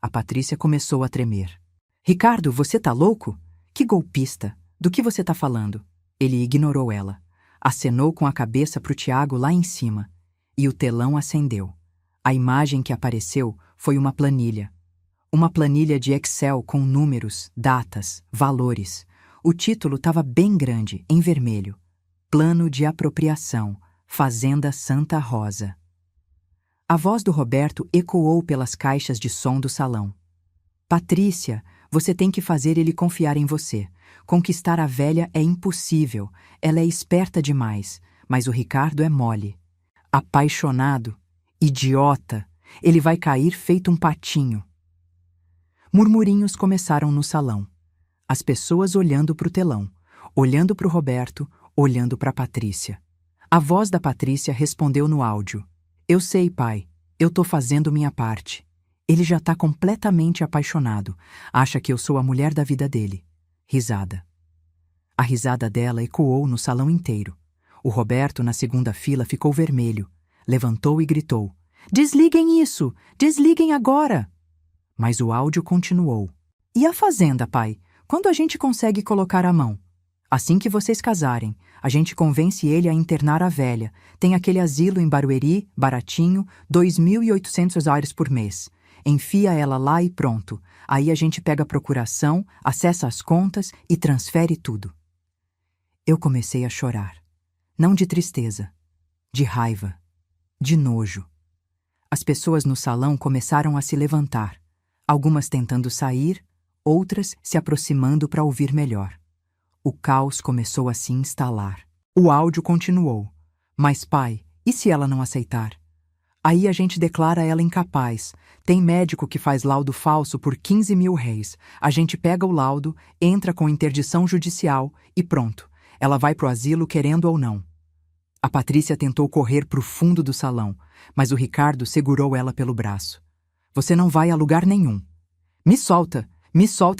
A Patrícia começou a tremer. Ricardo, você tá louco? Que golpista? Do que você tá falando? Ele ignorou ela. Acenou com a cabeça pro Tiago lá em cima. E o telão acendeu. A imagem que apareceu foi uma planilha. Uma planilha de Excel com números, datas, valores. O título estava bem grande, em vermelho. Plano de apropriação, Fazenda Santa Rosa. A voz do Roberto ecoou pelas caixas de som do salão. Patrícia, Você tem que fazer ele confiar em você. Conquistar a velha é impossível. Ela é esperta demais, mas o Ricardo é mole. Apaixonado. Idiota. Ele vai cair feito um patinho. Murmurinhos começaram no salão. As pessoas olhando para o telão, olhando para o Roberto, olhando para Patrícia. A voz da Patrícia respondeu no áudio. Eu sei, pai. Eu tô fazendo minha parte. Ele já tá completamente apaixonado. Acha que eu sou a mulher da vida dele. Risada. A risada dela ecoou no salão inteiro. O Roberto, na segunda fila, ficou vermelho. Levantou e gritou. Desliguem isso! Desliguem agora! Mas o áudio continuou. E a fazenda, pai? Quando a gente consegue colocar a mão? Assim que vocês casarem, a gente convence ele a internar a velha. Tem aquele asilo em Barueri, baratinho, 2.800 reais por mês. Enfia ela lá e pronto. Aí a gente pega a procuração, acessa as contas e transfere tudo. Eu comecei a chorar. Não de tristeza, de raiva, de nojo. As pessoas no salão começaram a se levantar, algumas tentando sair, outras se aproximando para ouvir melhor. O caos começou a se instalar. O áudio continuou. Mas, pai, e se ela não aceitar? Aí a gente declara ela incapaz. Tem médico que faz laudo falso por 15 mil réis. A gente pega o laudo, entra com interdição judicial e pronto. Ela vai pro asilo querendo ou não. A Patrícia tentou correr pro fundo do salão, mas o Ricardo segurou ela pelo braço. Você não vai a lugar nenhum. Me solta,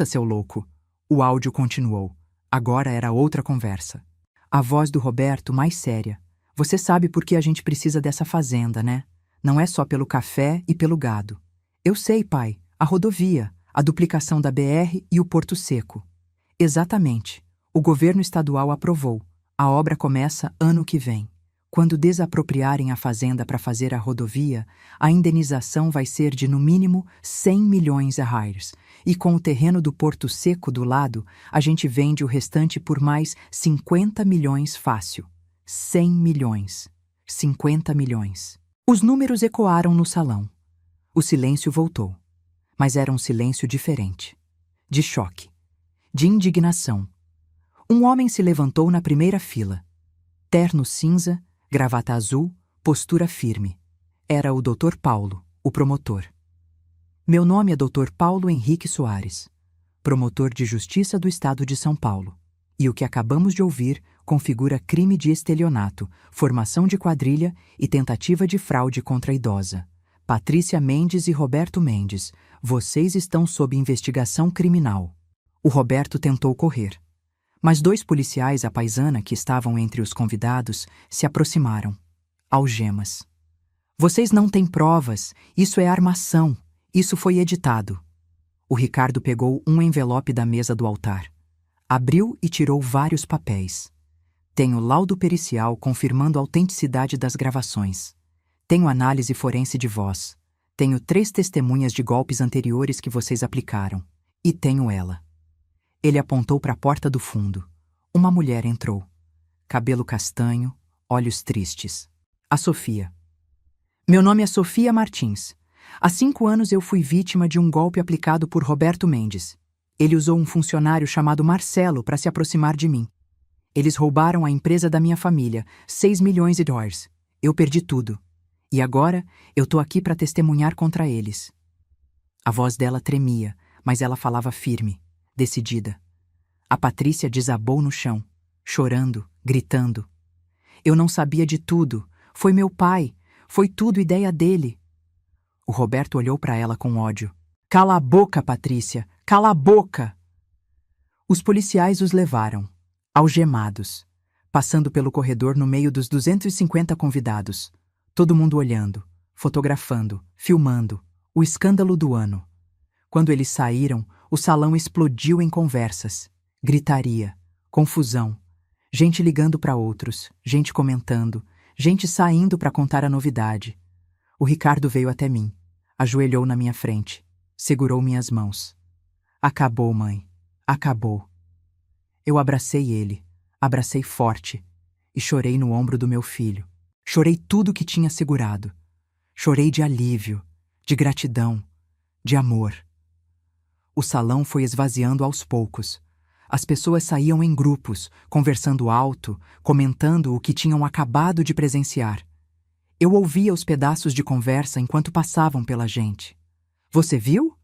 seu louco. O áudio continuou. Agora era outra conversa. A voz do Roberto mais séria. Você sabe por que a gente precisa dessa fazenda, né? Não é só pelo café e pelo gado. Eu sei, pai. A rodovia, a duplicação da BR e o Porto Seco. Exatamente. O governo estadual aprovou. A obra começa ano que vem. Quando desapropriarem a fazenda para fazer a rodovia, a indenização vai ser de no mínimo 100 milhões de reais. E com o terreno do Porto Seco do lado, a gente vende o restante por mais 50 milhões fácil. 100 milhões. 50 milhões. Os números ecoaram no salão. O silêncio voltou. Mas era um silêncio diferente. De choque. De indignação. Um homem se levantou na primeira fila. Terno cinza, gravata azul, postura firme. Era o Dr. Paulo, o promotor. Meu nome é Dr. Paulo Henrique Soares, promotor de Justiça do Estado de São Paulo. E o que acabamos de ouvir configura crime de estelionato, formação de quadrilha e tentativa de fraude contra a idosa. Patrícia Mendes e Roberto Mendes, vocês estão sob investigação criminal. O Roberto tentou correr. Mas 2 policiais à paisana que estavam entre os convidados se aproximaram. Algemas. Vocês não têm provas, isso é armação, isso foi editado. O Ricardo pegou um envelope da mesa do altar. Abriu e tirou vários papéis. Tenho laudo pericial confirmando a autenticidade das gravações. Tenho análise forense de voz. Tenho 3 testemunhas de golpes anteriores que vocês aplicaram. E tenho ela. Ele apontou para a porta do fundo. Uma mulher entrou. Cabelo castanho, olhos tristes. A Sofia. Meu nome é Sofia Martins. Há 5 anos eu fui vítima de um golpe aplicado por Roberto Mendes. Ele usou um funcionário chamado Marcelo para se aproximar de mim. Eles roubaram a empresa da minha família, 6 milhões de dólares. Eu perdi tudo. E agora eu tô aqui para testemunhar contra eles. A voz dela tremia, mas ela falava firme. Decidida. A Patrícia desabou no chão, chorando, gritando. Eu não sabia de tudo. Foi meu pai. Foi tudo ideia dele. O Roberto olhou para ela com ódio. Cala a boca, Patrícia! Cala a boca! Os policiais os levaram, algemados, passando pelo corredor no meio dos 250 convidados. Todo mundo olhando, fotografando, filmando. O escândalo do ano. Quando eles saíram, o salão explodiu em conversas, gritaria, confusão, gente ligando para outros, gente comentando, gente saindo para contar a novidade. O Ricardo veio até mim, ajoelhou na minha frente, segurou minhas mãos. Acabou, mãe, acabou. Eu abracei ele, abracei forte, e chorei no ombro do meu filho. Chorei tudo que tinha segurado. Chorei de alívio, de gratidão, de amor. O salão foi esvaziando aos poucos. As pessoas saíam em grupos, conversando alto, comentando o que tinham acabado de presenciar. Eu ouvia os pedaços de conversa enquanto passavam pela gente. Você viu?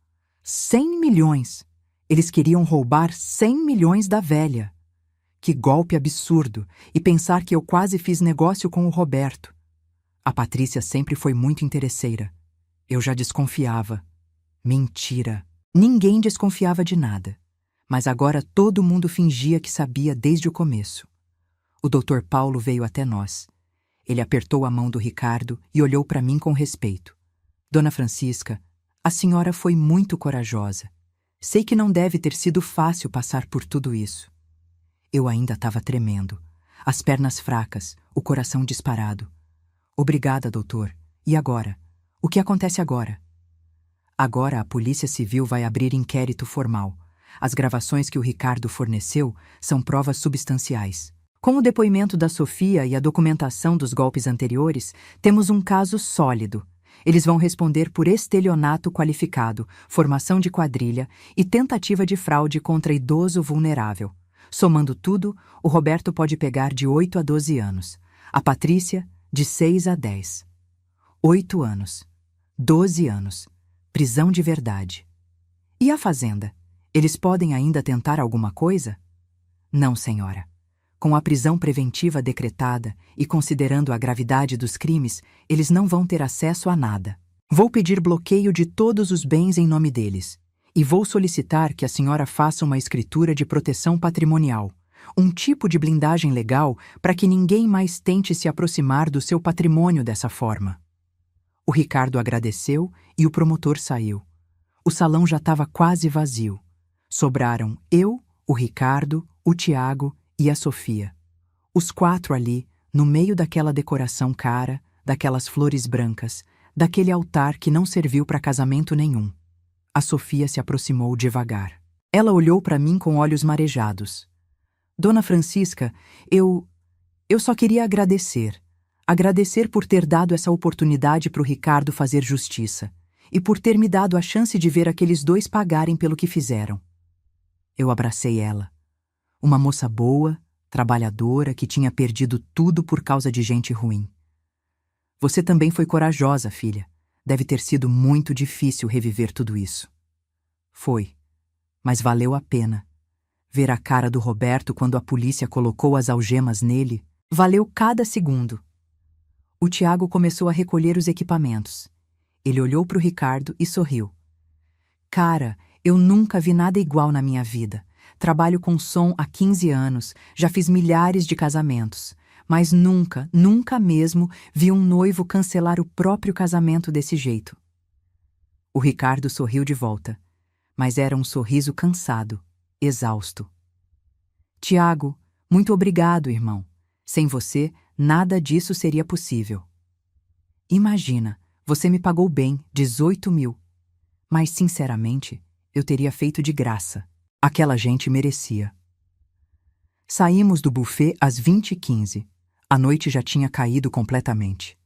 100 milhões! Eles queriam roubar 100 milhões da velha. Que golpe absurdo! E pensar que eu quase fiz negócio com o Roberto. A Patrícia sempre foi muito interesseira. Eu já desconfiava. Mentira! Ninguém desconfiava de nada. Mas agora todo mundo fingia que sabia desde o começo. O Dr. Paulo veio até nós. Ele apertou a mão do Ricardo e olhou para mim com respeito. Dona Francisca, a senhora foi muito corajosa. Sei que não deve ter sido fácil passar por tudo isso. Eu ainda estava tremendo, as pernas fracas, o coração disparado. Obrigada, doutor. E agora? O que acontece agora? Agora a Polícia Civil vai abrir inquérito formal. As gravações que o Ricardo forneceu são provas substanciais. Com o depoimento da Sofia e a documentação dos golpes anteriores, temos um caso sólido. Eles vão responder por estelionato qualificado, formação de quadrilha e tentativa de fraude contra idoso vulnerável. Somando tudo, o Roberto pode pegar de 8 a 12 anos. A Patrícia, de 6 a 10. 8 anos. 12 anos. Prisão de verdade. E a fazenda? Eles podem ainda tentar alguma coisa? Não, senhora. Com a prisão preventiva decretada e considerando a gravidade dos crimes, eles não vão ter acesso a nada. Vou pedir bloqueio de todos os bens em nome deles. E vou solicitar que a senhora faça uma escritura de proteção patrimonial, um tipo de blindagem legal para que ninguém mais tente se aproximar do seu patrimônio dessa forma. O Ricardo agradeceu e o promotor saiu. O salão já estava quase vazio. Sobraram eu, o Ricardo, o Tiago e a Sofia. Os 4 ali, no meio daquela decoração cara, daquelas flores brancas, daquele altar que não serviu para casamento nenhum. A Sofia se aproximou devagar. Ela olhou para mim com olhos marejados. Dona Francisca, eu só queria agradecer. Agradecer por ter dado essa oportunidade para o Ricardo fazer justiça e por ter me dado a chance de ver aqueles 2 pagarem pelo que fizeram. Eu abracei ela. Uma moça boa, trabalhadora, que tinha perdido tudo por causa de gente ruim. Você também foi corajosa, filha. Deve ter sido muito difícil reviver tudo isso. Foi, mas valeu a pena. Ver a cara do Roberto quando a polícia colocou as algemas nele, valeu cada segundo. O Tiago começou a recolher os equipamentos. Ele olhou para o Ricardo e sorriu. Cara, eu nunca vi nada igual na minha vida. Trabalho com som há 15 anos, já fiz milhares de casamentos, mas nunca, nunca mesmo vi um noivo cancelar o próprio casamento desse jeito. O Ricardo sorriu de volta, mas era um sorriso cansado, exausto. Tiago, muito obrigado, irmão. Sem você, nada disso seria possível. Imagina, você me pagou bem, 18 mil. Mas, sinceramente, eu teria feito de graça. Aquela gente merecia. Saímos do buffet às 20h15. A noite já tinha caído completamente.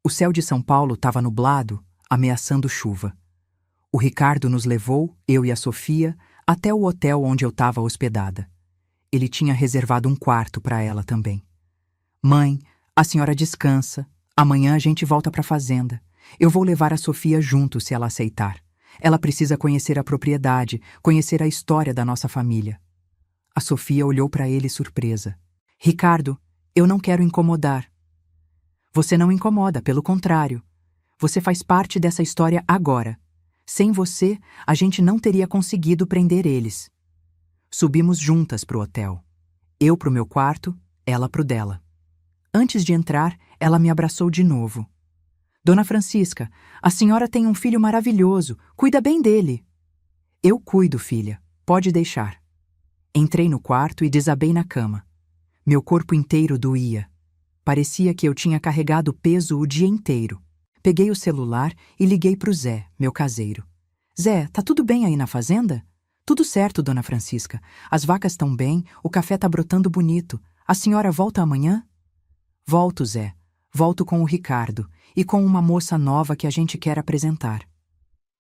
O céu de São Paulo estava nublado, ameaçando chuva. O Ricardo nos levou, eu e a Sofia, até o hotel onde eu estava hospedada. Ele tinha reservado um quarto para ela também. Mãe, a senhora descansa. Amanhã a gente volta para a fazenda. Eu vou levar a Sofia junto se ela aceitar. Ela precisa conhecer a propriedade, conhecer a história da nossa família. A Sofia olhou para ele surpresa. Ricardo, eu não quero incomodar. Você não incomoda, pelo contrário. Você faz parte dessa história agora. Sem você, a gente não teria conseguido prender eles. Subimos juntas para o hotel. Eu para o meu quarto, ela para o dela. Antes de entrar, ela me abraçou de novo. Dona Francisca, a senhora tem um filho maravilhoso. Cuida bem dele. Eu cuido, filha. Pode deixar. Entrei no quarto e desabei na cama. Meu corpo inteiro doía. Parecia que eu tinha carregado peso o dia inteiro. Peguei o celular e liguei para o Zé, meu caseiro. Zé, tá tudo bem aí na fazenda? Tudo certo, Dona Francisca. As vacas estão bem, o café tá brotando bonito. A senhora volta amanhã? Volto, Zé. Volto com o Ricardo e com uma moça nova que a gente quer apresentar.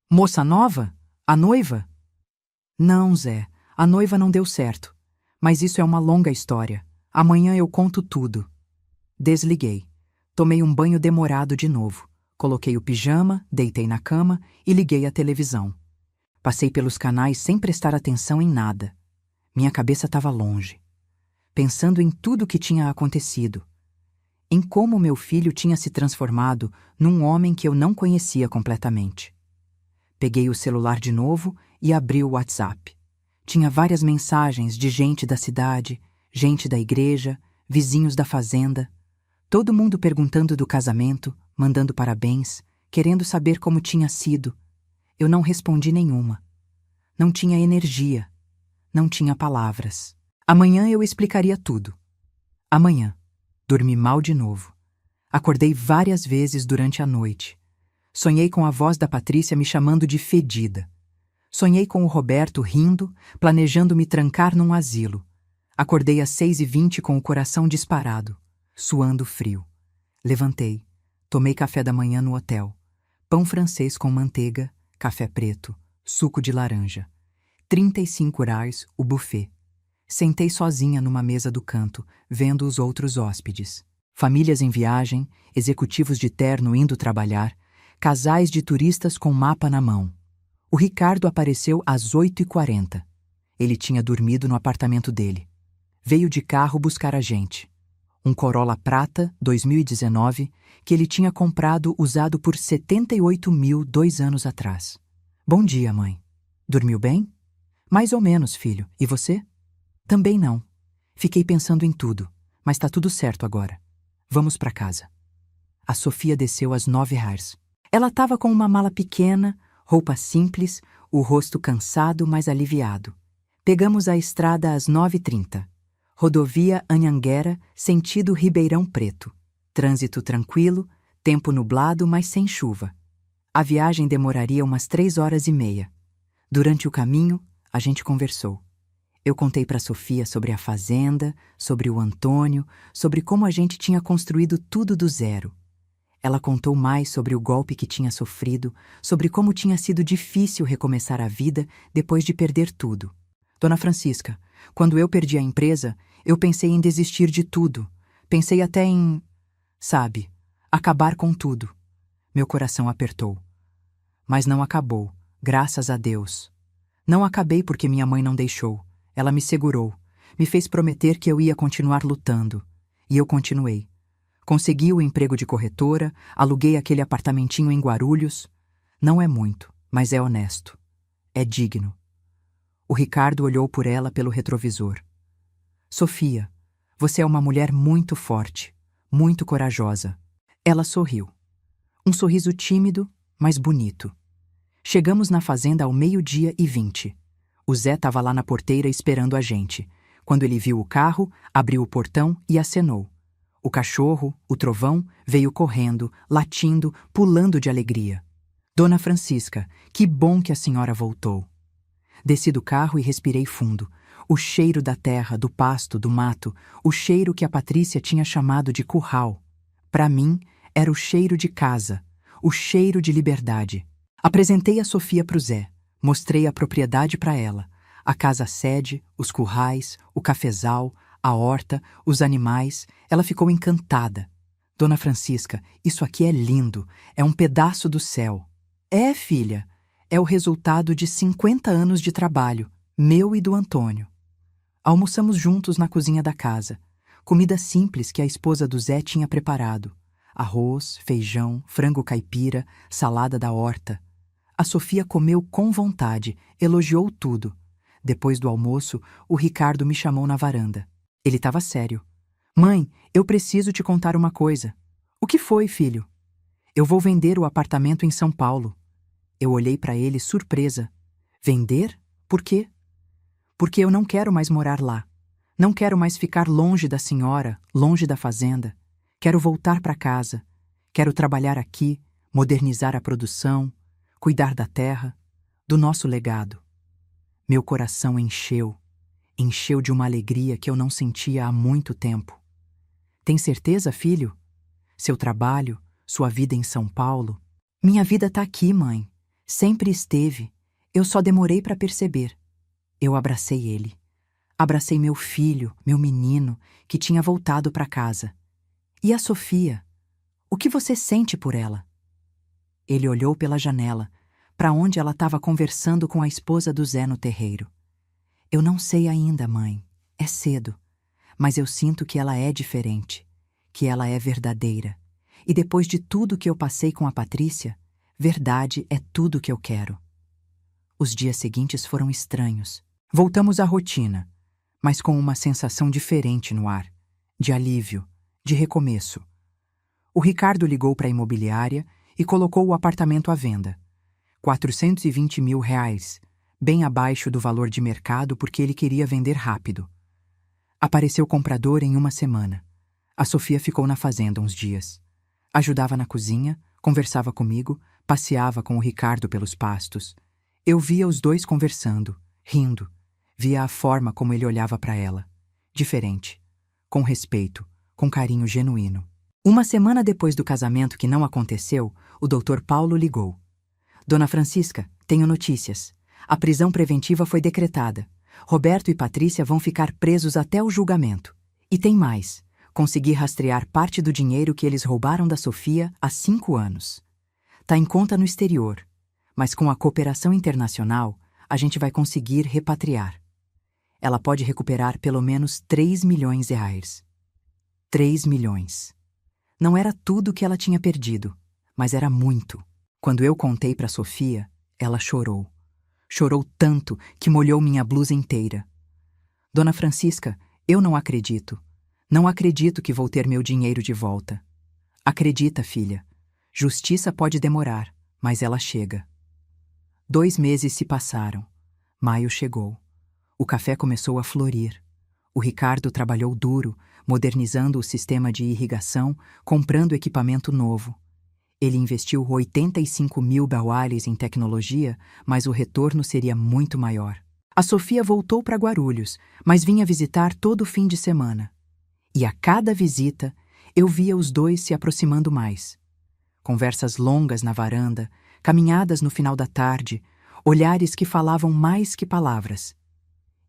Moça nova? A noiva? Não, Zé, a noiva não deu certo. Mas isso é uma longa história. Amanhã eu conto tudo. Desliguei. Tomei um banho demorado de novo. Coloquei o pijama, deitei na cama e liguei a televisão. Passei pelos canais sem prestar atenção em nada. Minha cabeça estava longe, pensando em tudo o que tinha acontecido, em como meu filho tinha se transformado num homem que eu não conhecia completamente. Peguei o celular de novo e abri o WhatsApp. Tinha várias mensagens de gente da cidade, gente da igreja, vizinhos da fazenda, todo mundo perguntando do casamento, mandando parabéns, querendo saber como tinha sido. Eu não respondi nenhuma. Não tinha energia. Não tinha palavras. Amanhã eu explicaria tudo. Amanhã. Dormi mal de novo. Acordei várias vezes durante a noite. Sonhei com a voz da Patrícia me chamando de fedida. Sonhei com o Roberto rindo, planejando me trancar num asilo. Acordei às 6h20 com o coração disparado, suando frio. Levantei. Tomei café da manhã no hotel. Pão francês com manteiga, café preto, suco de laranja. R$ 35 o buffet. Sentei sozinha numa mesa do canto, vendo os outros hóspedes. Famílias em viagem, executivos de terno indo trabalhar, casais de turistas com mapa na mão. O Ricardo apareceu às 8h40. Ele tinha dormido no apartamento dele. Veio de carro buscar a gente. Um Corolla Prata, 2019, que ele tinha comprado usado por 78 mil 2 anos atrás. Bom dia, mãe. Dormiu bem? Mais ou menos, filho. E você? Também não. Fiquei pensando em tudo, mas tá tudo certo agora. Vamos para casa. A Sofia desceu às 9h. Ela estava com uma mala pequena, roupa simples, o rosto cansado, mas aliviado. Pegamos a estrada às 9h30. Rodovia Anhanguera, sentido Ribeirão Preto. Trânsito tranquilo, tempo nublado, mas sem chuva. A viagem demoraria umas 3h30. Durante o caminho, a gente conversou. Eu contei para Sofia sobre a fazenda, sobre o Antônio, sobre como a gente tinha construído tudo do zero. Ela contou mais sobre o golpe que tinha sofrido, sobre como tinha sido difícil recomeçar a vida depois de perder tudo. Dona Francisca, quando eu perdi a empresa, eu pensei em desistir de tudo. Pensei até em, sabe, acabar com tudo. Meu coração apertou. Mas não acabou, graças a Deus. Não acabei porque minha mãe não deixou. Ela me segurou, me fez prometer que eu ia continuar lutando. E eu continuei. Consegui o emprego de corretora, aluguei aquele apartamentinho em Guarulhos. Não é muito, mas é honesto. É digno. O Ricardo olhou por ela pelo retrovisor. Sofia, você é uma mulher muito forte, muito corajosa. Ela sorriu. Um sorriso tímido, mas bonito. Chegamos na fazenda ao 12h20. O Zé estava lá na porteira esperando a gente. Quando ele viu o carro, abriu o portão e acenou. O cachorro, o Trovão, veio correndo, latindo, pulando de alegria. Dona Francisca, que bom que a senhora voltou. Desci do carro e respirei fundo. O cheiro da terra, do pasto, do mato, o cheiro que a Patrícia tinha chamado de curral. Para mim, era o cheiro de casa, o cheiro de liberdade. Apresentei a Sofia para o Zé. Mostrei a propriedade para ela, a casa-sede, os currais, o cafezal, a horta, os animais. Ela ficou encantada. Dona Francisca, isso aqui é lindo, é um pedaço do céu. É, filha, é o resultado de 50 anos de trabalho, meu e do Antônio. Almoçamos juntos na cozinha da casa. Comida simples que a esposa do Zé tinha preparado. Arroz, feijão, frango caipira, salada da horta. A Sofia comeu com vontade, elogiou tudo. Depois do almoço, o Ricardo me chamou na varanda. Ele estava sério. Mãe, eu preciso te contar uma coisa. O que foi, filho? Eu vou vender o apartamento em São Paulo. Eu olhei para ele surpresa. Vender? Por quê? Porque eu não quero mais morar lá. Não quero mais ficar longe da senhora, longe da fazenda. Quero voltar para casa. Quero trabalhar aqui, modernizar a produção, cuidar da terra, do nosso legado. Meu coração encheu de uma alegria que eu não sentia há muito tempo. Tem certeza, filho? Seu trabalho, sua vida em São Paulo? Minha vida tá aqui, mãe. Sempre esteve. Eu só demorei para perceber. Eu abracei ele. Abracei meu filho, meu menino, que tinha voltado para casa. E a Sofia? O que você sente por ela? Ele olhou pela janela, para onde ela estava conversando com a esposa do Zé no terreiro. Eu não sei ainda, mãe. É cedo. Mas eu sinto que ela é diferente, que ela é verdadeira. E depois de tudo que eu passei com a Patrícia, verdade é tudo que eu quero. Os dias seguintes foram estranhos. Voltamos à rotina, mas com uma sensação diferente no ar, de alívio, de recomeço. O Ricardo ligou para a imobiliária e colocou o apartamento à venda. R$ 420 mil, bem abaixo do valor de mercado porque ele queria vender rápido. Apareceu comprador em uma semana. A Sofia ficou na fazenda uns dias. Ajudava na cozinha, conversava comigo, passeava com o Ricardo pelos pastos. Eu via os dois conversando, rindo. Via a forma como ele olhava para ela. Diferente. Com respeito, com carinho genuíno. Uma semana depois do casamento que não aconteceu, o Dr. Paulo ligou. Dona Francisca, tenho notícias. A prisão preventiva foi decretada. Roberto e Patrícia vão ficar presos até o julgamento. E tem mais. Consegui rastrear parte do dinheiro que eles roubaram da Sofia há 5 anos. Tá em conta no exterior, mas com a cooperação internacional, a gente vai conseguir repatriar. Ela pode recuperar pelo menos R$ 3 milhões. 3 milhões. Não era tudo que ela tinha perdido, mas era muito. Quando eu contei para Sofia, ela chorou. Chorou tanto que molhou minha blusa inteira. Dona Francisca, eu não acredito. Não acredito que vou ter meu dinheiro de volta. Acredita, filha. Justiça pode demorar, mas ela chega. 2 meses se passaram. Maio chegou. O café começou a florir. O Ricardo trabalhou duro, modernizando o sistema de irrigação, comprando equipamento novo. Ele investiu 85 mil BRL em tecnologia, mas o retorno seria muito maior. A Sofia voltou para Guarulhos, mas vinha visitar todo fim de semana. E a cada visita, eu via os dois se aproximando mais. Conversas longas na varanda, caminhadas no final da tarde, olhares que falavam mais que palavras.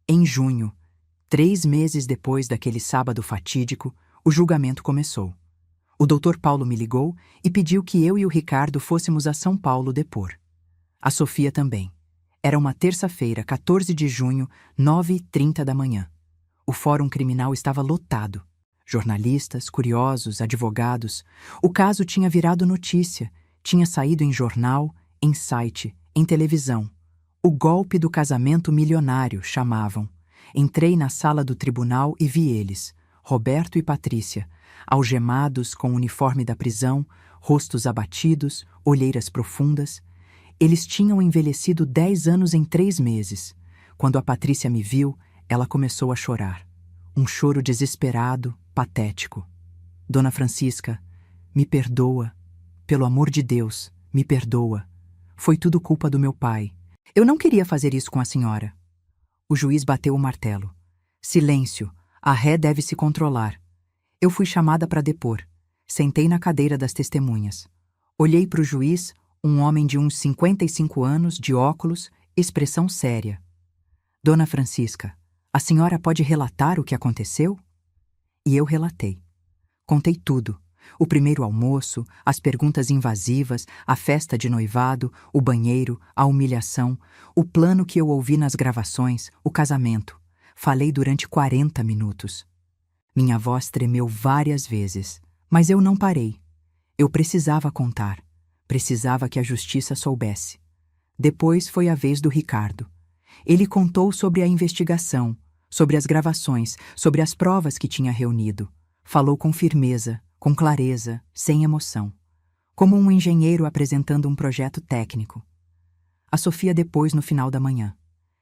Em junho, 3 meses depois daquele sábado fatídico, o julgamento começou. O Dr. Paulo me ligou e pediu que eu e o Ricardo fôssemos a São Paulo depor. A Sofia também. Era uma terça-feira, 14 de junho, 9h30 da manhã. O fórum criminal estava lotado. Jornalistas, curiosos, advogados. O caso tinha virado notícia, tinha saído em jornal, em site, em televisão. O golpe do casamento milionário, chamavam. Entrei na sala do tribunal e vi eles, Roberto e Patrícia, algemados com o uniforme da prisão, rostos abatidos, olheiras profundas. Eles tinham envelhecido 10 anos em 3 meses. Quando a Patrícia me viu, ela começou a chorar. Um choro desesperado, patético. Dona Francisca, me perdoa. Pelo amor de Deus, me perdoa. Foi tudo culpa do meu pai. Eu não queria fazer isso com a senhora. O juiz bateu o martelo. Silêncio, a ré deve se controlar. Eu fui chamada para depor. Sentei na cadeira das testemunhas. Olhei para o juiz, um homem de uns 55 anos, de óculos, expressão séria. Dona Francisca, a senhora pode relatar o que aconteceu? E eu relatei. Contei tudo. O primeiro almoço, as perguntas invasivas, a festa de noivado, o banheiro, a humilhação, o plano que eu ouvi nas gravações, o casamento. Falei durante 40 minutos. Minha voz tremeu várias vezes, mas eu não parei. Eu precisava contar. Precisava que a justiça soubesse. Depois foi a vez do Ricardo. Ele contou sobre a investigação, sobre as gravações, sobre as provas que tinha reunido. Falou com firmeza, com clareza, sem emoção. Como um engenheiro apresentando um projeto técnico. A Sofia depois no final da manhã.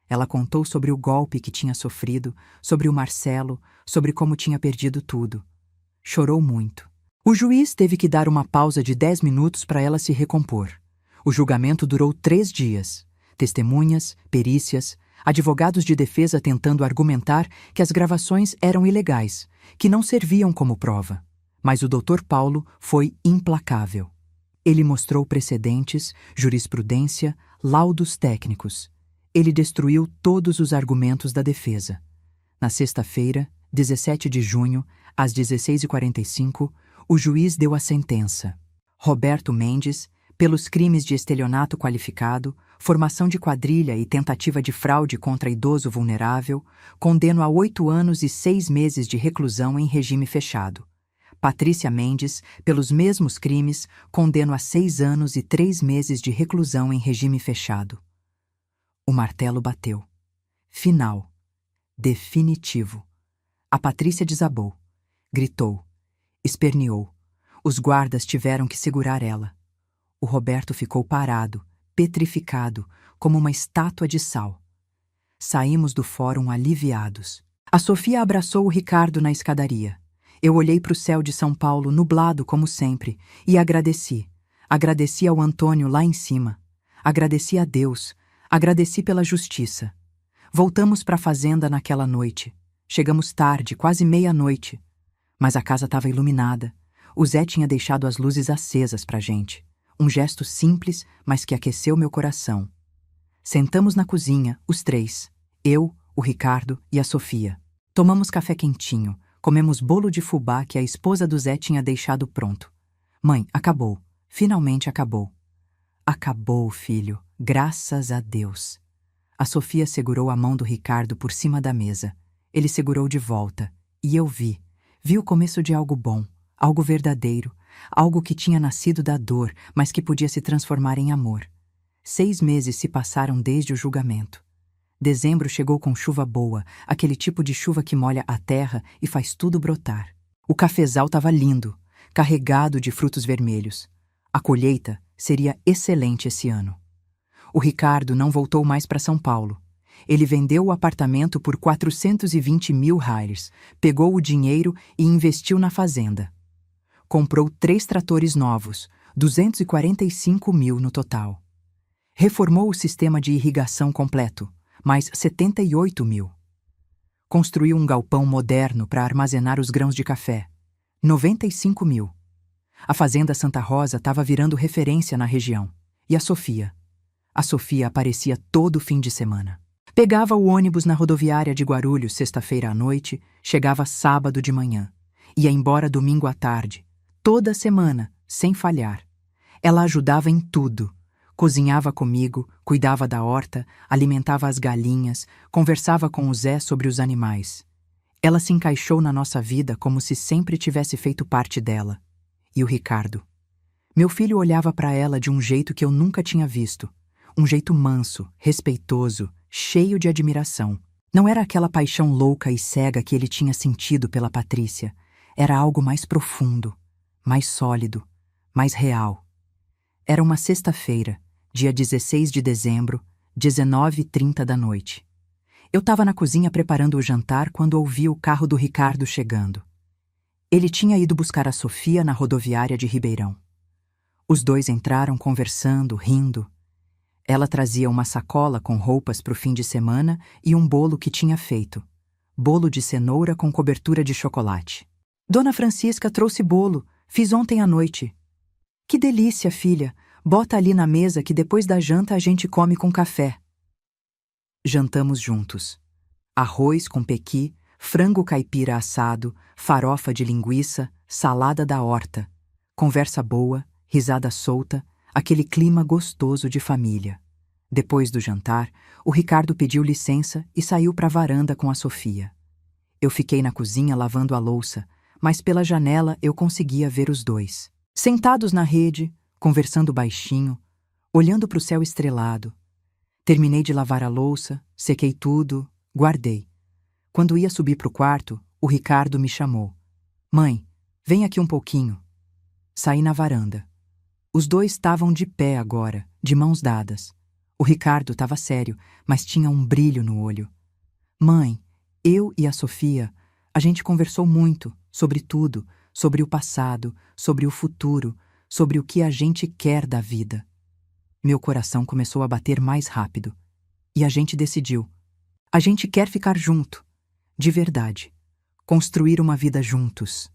Ela contou sobre o golpe que tinha sofrido, sobre o Marcelo, sobre como tinha perdido tudo. Chorou muito. O juiz teve que dar uma pausa de 10 minutos para ela se recompor. O julgamento durou 3 dias. Testemunhas, perícias, advogados de defesa tentando argumentar que as gravações eram ilegais, que não serviam como prova. Mas o Dr. Paulo foi implacável. Ele mostrou precedentes, jurisprudência, laudos técnicos. Ele destruiu todos os argumentos da defesa. Na sexta-feira, 17 de junho, às 16h45, o juiz deu a sentença. Roberto Mendes, pelos crimes de estelionato qualificado, formação de quadrilha e tentativa de fraude contra idoso vulnerável, condeno a 8 anos e 6 meses de reclusão em regime fechado. Patrícia Mendes, pelos mesmos crimes, condeno a 6 anos e 3 meses de reclusão em regime fechado. O martelo bateu. Final. Definitivo. A Patrícia desabou. Gritou. Esperneou. Os guardas tiveram que segurar ela. O Roberto ficou parado, petrificado, como uma estátua de sal. Saímos do fórum aliviados. A Sofia abraçou o Ricardo na escadaria. Eu olhei para o céu de São Paulo, nublado como sempre, e agradeci. Agradeci ao Antônio lá em cima. Agradeci a Deus. Agradeci pela justiça. Voltamos para a fazenda naquela noite. Chegamos tarde, quase meia-noite. Mas a casa estava iluminada. O Zé tinha deixado as luzes acesas para a gente. Um gesto simples, mas que aqueceu meu coração. Sentamos na cozinha, os três. Eu, o Ricardo e a Sofia. Tomamos café quentinho. Comemos bolo de fubá que a esposa do Zé tinha deixado pronto. Mãe, acabou. Finalmente acabou. Acabou, filho. Graças a Deus. A Sofia segurou a mão do Ricardo por cima da mesa. Ele segurou de volta. E eu vi. Vi o começo de algo bom, algo verdadeiro, algo que tinha nascido da dor, mas que podia se transformar em amor. 6 meses se passaram desde o julgamento. Dezembro chegou com chuva boa, aquele tipo de chuva que molha a terra e faz tudo brotar. O cafezal estava lindo, carregado de frutos vermelhos. A colheita seria excelente esse ano. O Ricardo não voltou mais para São Paulo. Ele vendeu o apartamento por 420 mil reais, pegou o dinheiro e investiu na fazenda. Comprou 3 tratores novos, 245 mil no total. Reformou o sistema de irrigação completo, mais 78 mil. Construiu um galpão moderno para armazenar os grãos de café, 95 mil. A fazenda Santa Rosa estava virando referência na região. E a Sofia? A Sofia aparecia todo fim de semana. Pegava o ônibus na rodoviária de Guarulhos sexta-feira à noite, chegava sábado de manhã. Ia embora domingo à tarde. Toda semana, sem falhar. Ela ajudava em tudo. Cozinhava comigo, cuidava da horta, alimentava as galinhas, conversava com o Zé sobre os animais. Ela se encaixou na nossa vida como se sempre tivesse feito parte dela. E o Ricardo? Meu filho olhava para ela de um jeito que eu nunca tinha visto. Um jeito manso, respeitoso, cheio de admiração. Não era aquela paixão louca e cega que ele tinha sentido pela Patrícia. Era algo mais profundo, mais sólido, mais real. Era uma sexta-feira, dia 16 de dezembro, 19h30 da noite. Eu estava na cozinha preparando o jantar quando ouvi o carro do Ricardo chegando. Ele tinha ido buscar a Sofia na rodoviária de Ribeirão. Os dois entraram conversando, rindo. Ela trazia uma sacola com roupas para o fim de semana e um bolo que tinha feito. Bolo de cenoura com cobertura de chocolate. Dona Francisca trouxe bolo. Fiz ontem à noite. Que delícia, filha. Bota ali na mesa que depois da janta a gente come com café. Jantamos juntos. Arroz com pequi, frango caipira assado, farofa de linguiça, salada da horta. Conversa boa, risada solta, aquele clima gostoso de família. Depois do jantar, o Ricardo pediu licença e saiu para a varanda com a Sofia. Eu fiquei na cozinha lavando a louça, mas pela janela eu conseguia ver os dois. Sentados na rede, conversando baixinho, olhando para o céu estrelado. Terminei de lavar a louça, sequei tudo, guardei. Quando ia subir para o quarto, o Ricardo me chamou. Mãe, vem aqui um pouquinho. Saí na varanda. Os dois estavam de pé agora, de mãos dadas. O Ricardo estava sério, mas tinha um brilho no olho. Mãe, eu e a Sofia, a gente conversou muito sobre tudo, sobre o passado, sobre o futuro, sobre o que a gente quer da vida. Meu coração começou a bater mais rápido. E a gente decidiu. A gente quer ficar junto, de verdade. Construir uma vida juntos.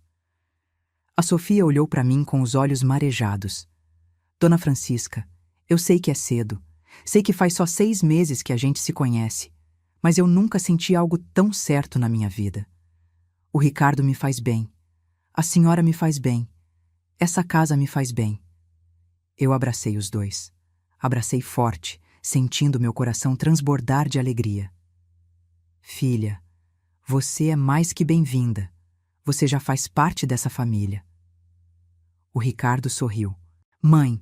A Sofia olhou para mim com os olhos marejados. Dona Francisca, eu sei que é cedo. Sei que faz só 6 meses que a gente se conhece, mas eu nunca senti algo tão certo na minha vida. O Ricardo me faz bem. A senhora me faz bem. Essa casa me faz bem. Eu abracei os dois. Abracei forte, sentindo meu coração transbordar de alegria. Filha, você é mais que bem-vinda. Você já faz parte dessa família. O Ricardo sorriu. Mãe,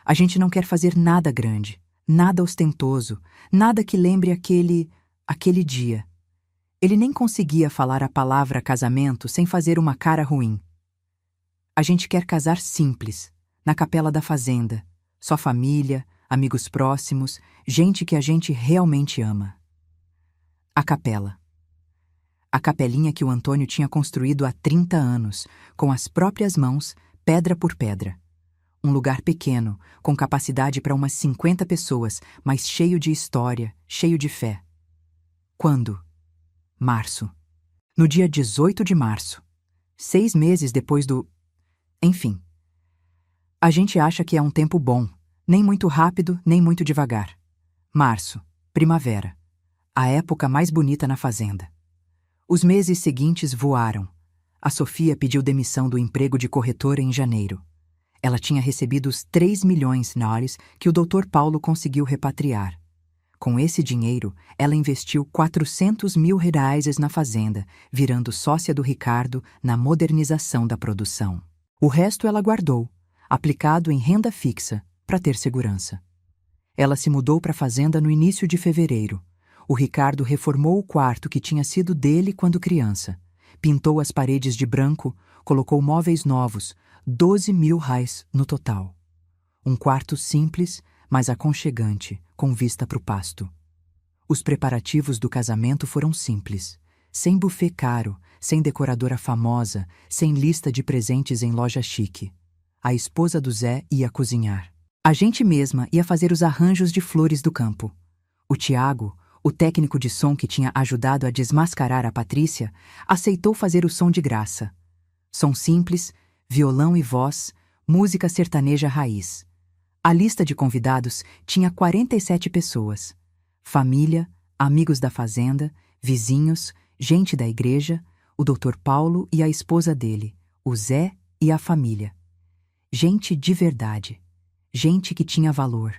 a gente não quer fazer nada grande, nada ostentoso, nada que lembre aquele dia. Ele nem conseguia falar a palavra casamento sem fazer uma cara ruim. A gente quer casar simples, na capela da fazenda, só família, amigos próximos, gente que a gente realmente ama. A capela. A capelinha que o Antônio tinha construído há 30 anos, com as próprias mãos, pedra por pedra. Um lugar pequeno, com capacidade para umas 50 pessoas, mas cheio de história, cheio de fé. Quando? Março. No dia 18 de março. 6 meses depois do... Enfim. A gente acha que é um tempo bom, nem muito rápido, nem muito devagar. Março, primavera. A época mais bonita na fazenda. Os meses seguintes voaram. A Sofia pediu demissão do emprego de corretora em janeiro. Ela tinha recebido os 3 milhões NORs que o Dr. Paulo conseguiu repatriar. Com esse dinheiro, ela investiu 400 mil reais na fazenda, virando sócia do Ricardo na modernização da produção. O resto ela guardou, aplicado em renda fixa, para ter segurança. Ela se mudou para a fazenda no início de fevereiro. O Ricardo reformou o quarto que tinha sido dele quando criança. Pintou as paredes de branco, colocou móveis novos, 12 mil reais no total. Um quarto simples, mas aconchegante, com vista para o pasto. Os preparativos do casamento foram simples. Sem buffet caro, sem decoradora famosa, sem lista de presentes em loja chique. A esposa do Zé ia cozinhar. A gente mesma ia fazer os arranjos de flores do campo. O Tiago, o técnico de som que tinha ajudado a desmascarar a Patrícia, aceitou fazer o som de graça. Som simples, violão e voz, música sertaneja raiz. A lista de convidados tinha 47 pessoas. Família, amigos da fazenda, vizinhos, gente da igreja, o Dr. Paulo e a esposa dele, o Zé e a família. Gente de verdade. Gente que tinha valor.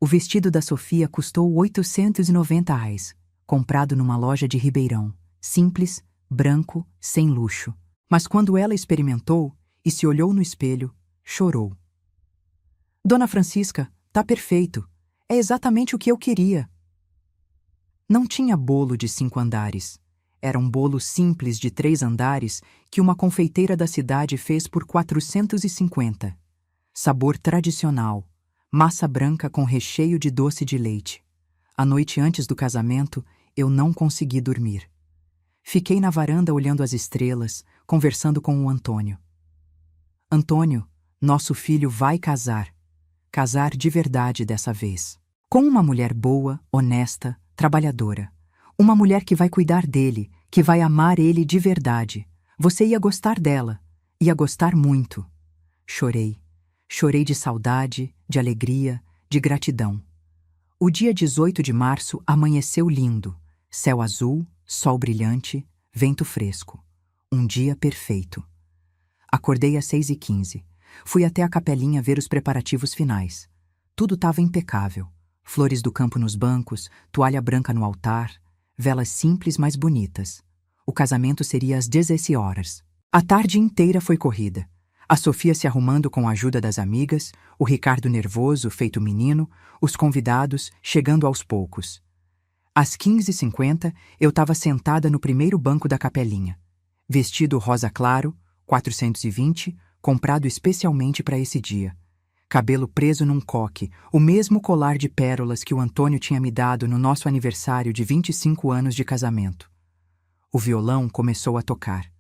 O vestido da Sofia custou 890 reais, comprado numa loja de Ribeirão. Simples, branco, sem luxo. Mas quando ela experimentou e se olhou no espelho, chorou. Dona Francisca, tá perfeito. É exatamente o que eu queria. Não tinha bolo de 5 andares. Era um bolo simples de 3 andares que uma confeiteira da cidade fez por 450. Sabor tradicional. Massa branca com recheio de doce de leite. A noite antes do casamento, eu não consegui dormir. Fiquei na varanda olhando as estrelas, conversando com o Antônio. Antônio, nosso filho vai casar. Casar de verdade dessa vez. Com uma mulher boa, honesta, trabalhadora. Uma mulher que vai cuidar dele, que vai amar ele de verdade. Você ia gostar dela. Ia gostar muito. Chorei. Chorei de saudade, de alegria, de gratidão. O dia 18 de março amanheceu lindo. Céu azul, sol brilhante, vento fresco. Um dia perfeito. Acordei às 6h15. Fui até a capelinha ver os preparativos finais. Tudo estava impecável. Flores do campo nos bancos, toalha branca no altar, velas simples mas bonitas. O casamento seria às 16 horas. A tarde inteira foi corrida. A Sofia se arrumando com a ajuda das amigas, o Ricardo nervoso, feito menino, os convidados chegando aos poucos. Às 15h50, eu estava sentada no primeiro banco da capelinha. Vestido rosa claro, 420, comprado especialmente para esse dia. Cabelo preso num coque, o mesmo colar de pérolas que o Antônio tinha me dado no nosso aniversário de 25 anos de casamento. O violão começou a tocar.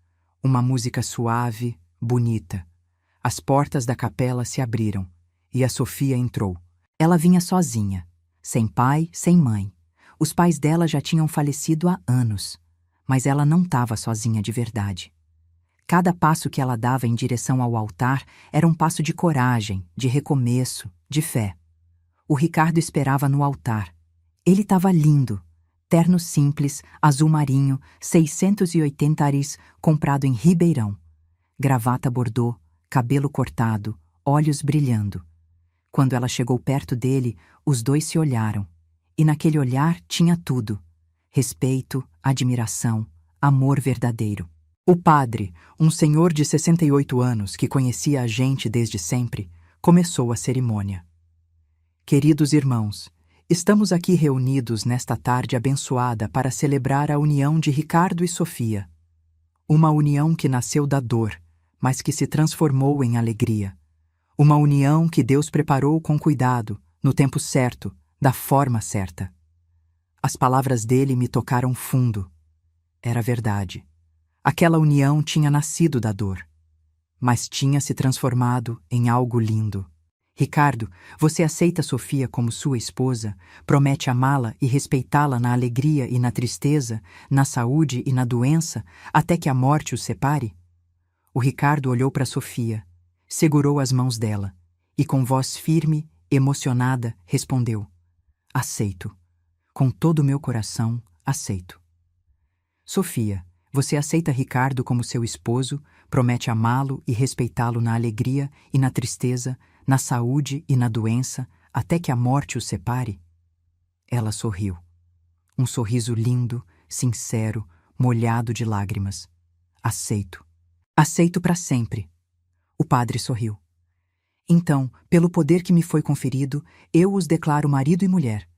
Uma música suave, bonita. As portas da capela se abriram e a Sofia entrou. Ela vinha sozinha, sem pai, sem mãe. Os pais dela já tinham falecido há anos, mas ela não estava sozinha de verdade. Cada passo que ela dava em direção ao altar era um passo de coragem, de recomeço, de fé. O Ricardo esperava no altar. Ele estava lindo. Terno simples, azul marinho, 680 aris, comprado em Ribeirão. Gravata bordô, cabelo cortado, olhos brilhando. Quando ela chegou perto dele, os dois se olharam. E naquele olhar tinha tudo: respeito, admiração, amor verdadeiro. O padre, um senhor de 68 anos que conhecia a gente desde sempre, começou a cerimônia. Queridos irmãos, estamos aqui reunidos nesta tarde abençoada para celebrar a união de Ricardo e Sofia. Uma união que nasceu da dor, mas que se transformou em alegria. Uma união que Deus preparou com cuidado, no tempo certo, da forma certa. As palavras dele me tocaram fundo. Era verdade. Aquela união tinha nascido da dor, mas tinha se transformado em algo lindo. Ricardo, você aceita Sofia como sua esposa, promete amá-la e respeitá-la na alegria e na tristeza, na saúde e na doença, até que a morte os separe? O Ricardo olhou para Sofia, segurou as mãos dela e, com voz firme, emocionada, respondeu: aceito. Com todo o meu coração, aceito. Sofia, você aceita Ricardo como seu esposo, promete amá-lo e respeitá-lo na alegria e na tristeza, na saúde e na doença, até que a morte os separe? Ela sorriu. Um sorriso lindo, sincero, molhado de lágrimas. Aceito. Aceito para sempre. O padre sorriu. Então, pelo poder que me foi conferido, eu os declaro marido e mulher.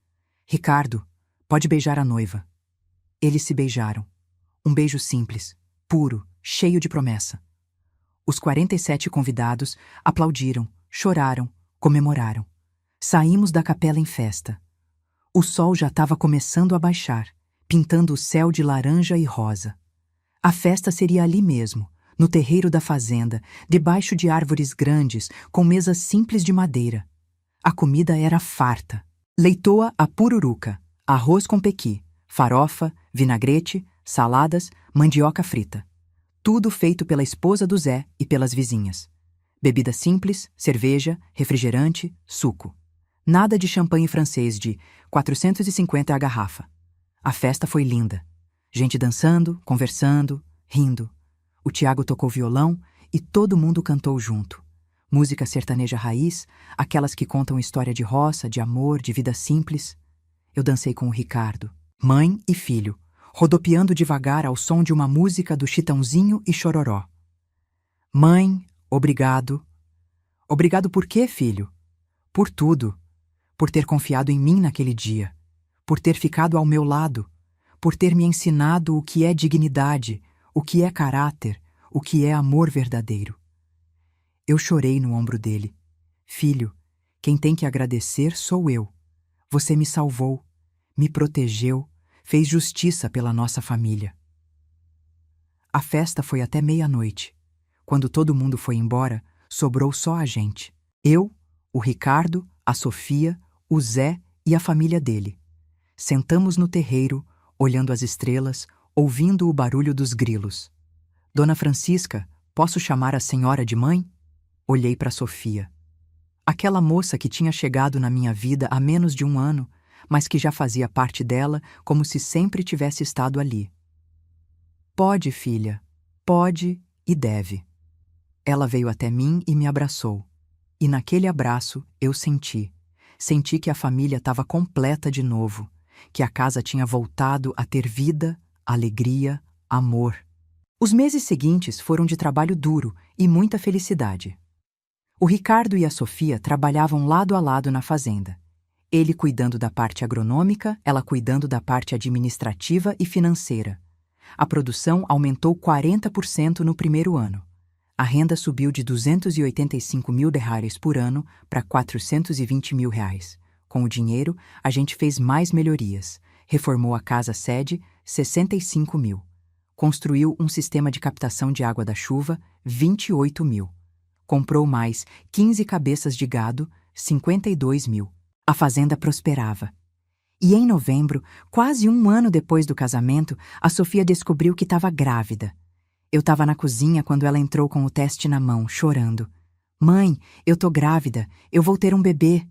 Ricardo, pode beijar a noiva. Eles se beijaram. Um beijo simples, puro, cheio de promessa. Os 47 convidados aplaudiram, choraram, comemoraram. Saímos da capela em festa. O sol já estava começando a baixar, pintando o céu de laranja e rosa. A festa seria ali mesmo, no terreiro da fazenda, debaixo de árvores grandes, com mesas simples de madeira. A comida era farta. Leitoa à pururuca, arroz com pequi, farofa, vinagrete, saladas, mandioca frita. Tudo feito pela esposa do Zé e pelas vizinhas. Bebida simples, cerveja, refrigerante, suco. Nada de champanhe francês de 450 a garrafa. A festa foi linda. Gente dançando, conversando, rindo. O Tiago tocou violão e todo mundo cantou junto. Música sertaneja raiz, aquelas que contam história de roça, de amor, de vida simples. Eu dancei com o Ricardo, mãe e filho, rodopiando devagar ao som de uma música do Chitãozinho e Chororó. Mãe, obrigado. Obrigado por quê, filho? Por tudo. Por ter confiado em mim naquele dia. Por ter ficado ao meu lado. Por ter me ensinado o que é dignidade, o que é caráter, o que é amor verdadeiro. Eu chorei no ombro dele. Filho, quem tem que agradecer sou eu. Você me salvou, me protegeu, fez justiça pela nossa família. A festa foi até meia-noite. Quando todo mundo foi embora, sobrou só a gente. Eu, o Ricardo, a Sofia, o Zé e a família dele. Sentamos no terreiro, olhando as estrelas, ouvindo o barulho dos grilos. Dona Francisca, posso chamar a senhora de mãe? Olhei para Sofia. Aquela moça que tinha chegado na minha vida há menos de um ano, mas que já fazia parte dela como se sempre tivesse estado ali. Pode, filha, pode e deve. Ela veio até mim e me abraçou. E naquele abraço eu senti que a família estava completa de novo, que a casa tinha voltado a ter vida, alegria, amor. Os meses seguintes foram de trabalho duro e muita felicidade. O Ricardo e a Sofia trabalhavam lado a lado na fazenda. Ele cuidando da parte agronômica, ela cuidando da parte administrativa e financeira. A produção aumentou 40% no primeiro ano. A renda subiu de 285 mil reais por ano para 420 mil reais. Com o dinheiro, a gente fez mais melhorias. Reformou a casa-sede, 65 mil. Construiu um sistema de captação de água da chuva, 28 mil. Comprou mais 15 cabeças de gado, 52 mil. A fazenda prosperava. E em novembro, quase um ano depois do casamento, a Sofia descobriu que estava grávida. Eu estava na cozinha quando ela entrou com o teste na mão, chorando. Mãe, eu tô grávida, eu vou ter um bebê.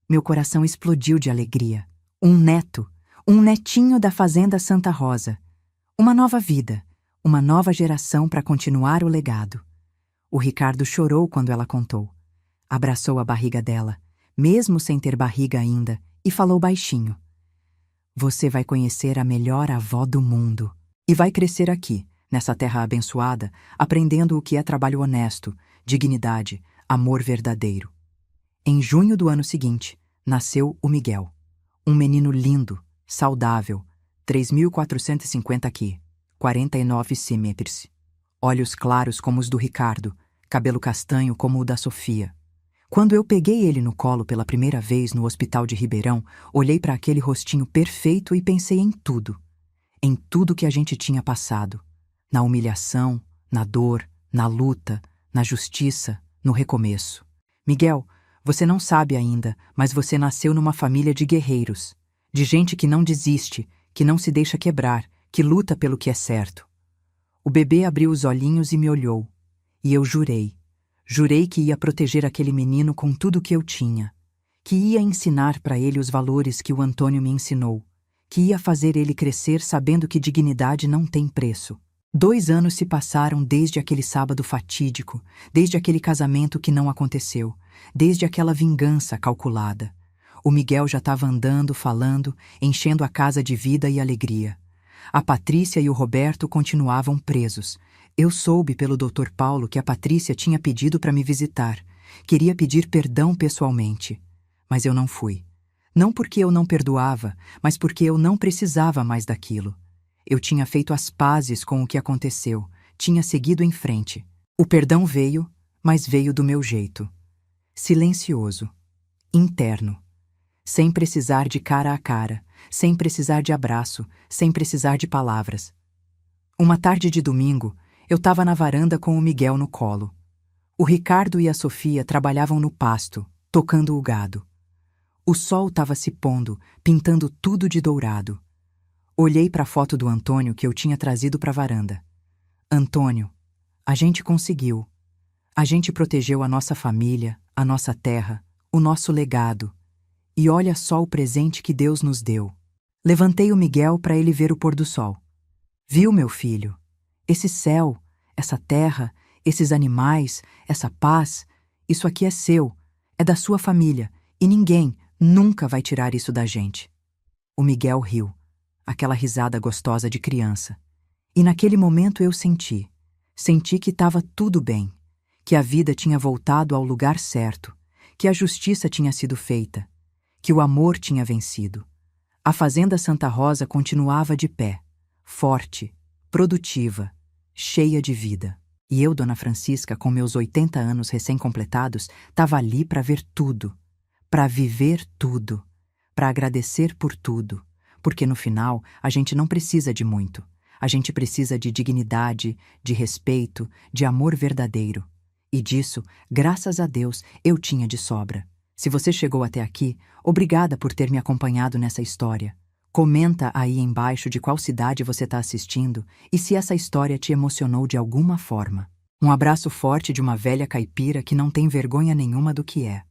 Meu coração explodiu de alegria. Um neto, um netinho da fazenda Santa Rosa. Uma nova vida, uma nova geração para continuar o legado. O Ricardo chorou quando ela contou. Abraçou a barriga dela, mesmo sem ter barriga ainda, e falou baixinho: "Você vai conhecer a melhor avó do mundo. E vai crescer aqui, nessa terra abençoada, aprendendo o que é trabalho honesto, dignidade, amor verdadeiro." Em junho do ano seguinte, nasceu o Miguel. Um menino lindo, saudável, 3.450 kg, 49 cm. Olhos claros como os do Ricardo, cabelo castanho como o da Sofia. Quando eu peguei ele no colo pela primeira vez no hospital de Ribeirão, olhei para aquele rostinho perfeito e pensei em tudo. Em tudo que a gente tinha passado. Na humilhação, na dor, na luta, na justiça, no recomeço. Miguel, você não sabe ainda, mas você nasceu numa família de guerreiros. De gente que não desiste, que não se deixa quebrar, que luta pelo que é certo. O bebê abriu os olhinhos e me olhou. E eu jurei. Jurei que ia proteger aquele menino com tudo o que eu tinha. Que ia ensinar para ele os valores que o Antônio me ensinou. Que ia fazer ele crescer sabendo que dignidade não tem preço. 2 anos se passaram desde aquele sábado fatídico, desde aquele casamento que não aconteceu, desde aquela vingança calculada. O Miguel já estava andando, falando, enchendo a casa de vida e alegria. A Patrícia e o Roberto continuavam presos. Eu soube pelo Dr. Paulo que a Patrícia tinha pedido para me visitar. Queria pedir perdão pessoalmente. Mas eu não fui. Não porque eu não perdoava, mas porque eu não precisava mais daquilo. Eu tinha feito as pazes com o que aconteceu, tinha seguido em frente. O perdão veio, mas veio do meu jeito. Silencioso. Interno. Sem precisar de cara a cara, sem precisar de abraço, sem precisar de palavras. Uma tarde de domingo, eu estava na varanda com o Miguel no colo. O Ricardo e a Sofia trabalhavam no pasto, tocando o gado. O sol estava se pondo, pintando tudo de dourado. Olhei para a foto do Antônio que eu tinha trazido para a varanda. Antônio, a gente conseguiu. A gente protegeu a nossa família, a nossa terra, o nosso legado. E olha só o presente que Deus nos deu. Levantei o Miguel para ele ver o pôr do sol. Viu, meu filho? Esse céu, essa terra, esses animais, essa paz, isso aqui é seu, é da sua família, e ninguém nunca vai tirar isso da gente. O Miguel riu, aquela risada gostosa de criança. E naquele momento eu senti que estava tudo bem, que a vida tinha voltado ao lugar certo, que a justiça tinha sido feita, que o amor tinha vencido. A fazenda Santa Rosa continuava de pé, forte, produtiva, cheia de vida. E eu, Dona Francisca, com meus 80 anos recém-completados, estava ali para ver tudo, para viver tudo, para agradecer por tudo, porque no final a gente não precisa de muito. A gente precisa de dignidade, de respeito, de amor verdadeiro. E disso, graças a Deus, eu tinha de sobra. Se você chegou até aqui, obrigada por ter me acompanhado nessa história. Comenta aí embaixo de qual cidade você está assistindo e se essa história te emocionou de alguma forma. Um abraço forte de uma velha caipira que não tem vergonha nenhuma do que é.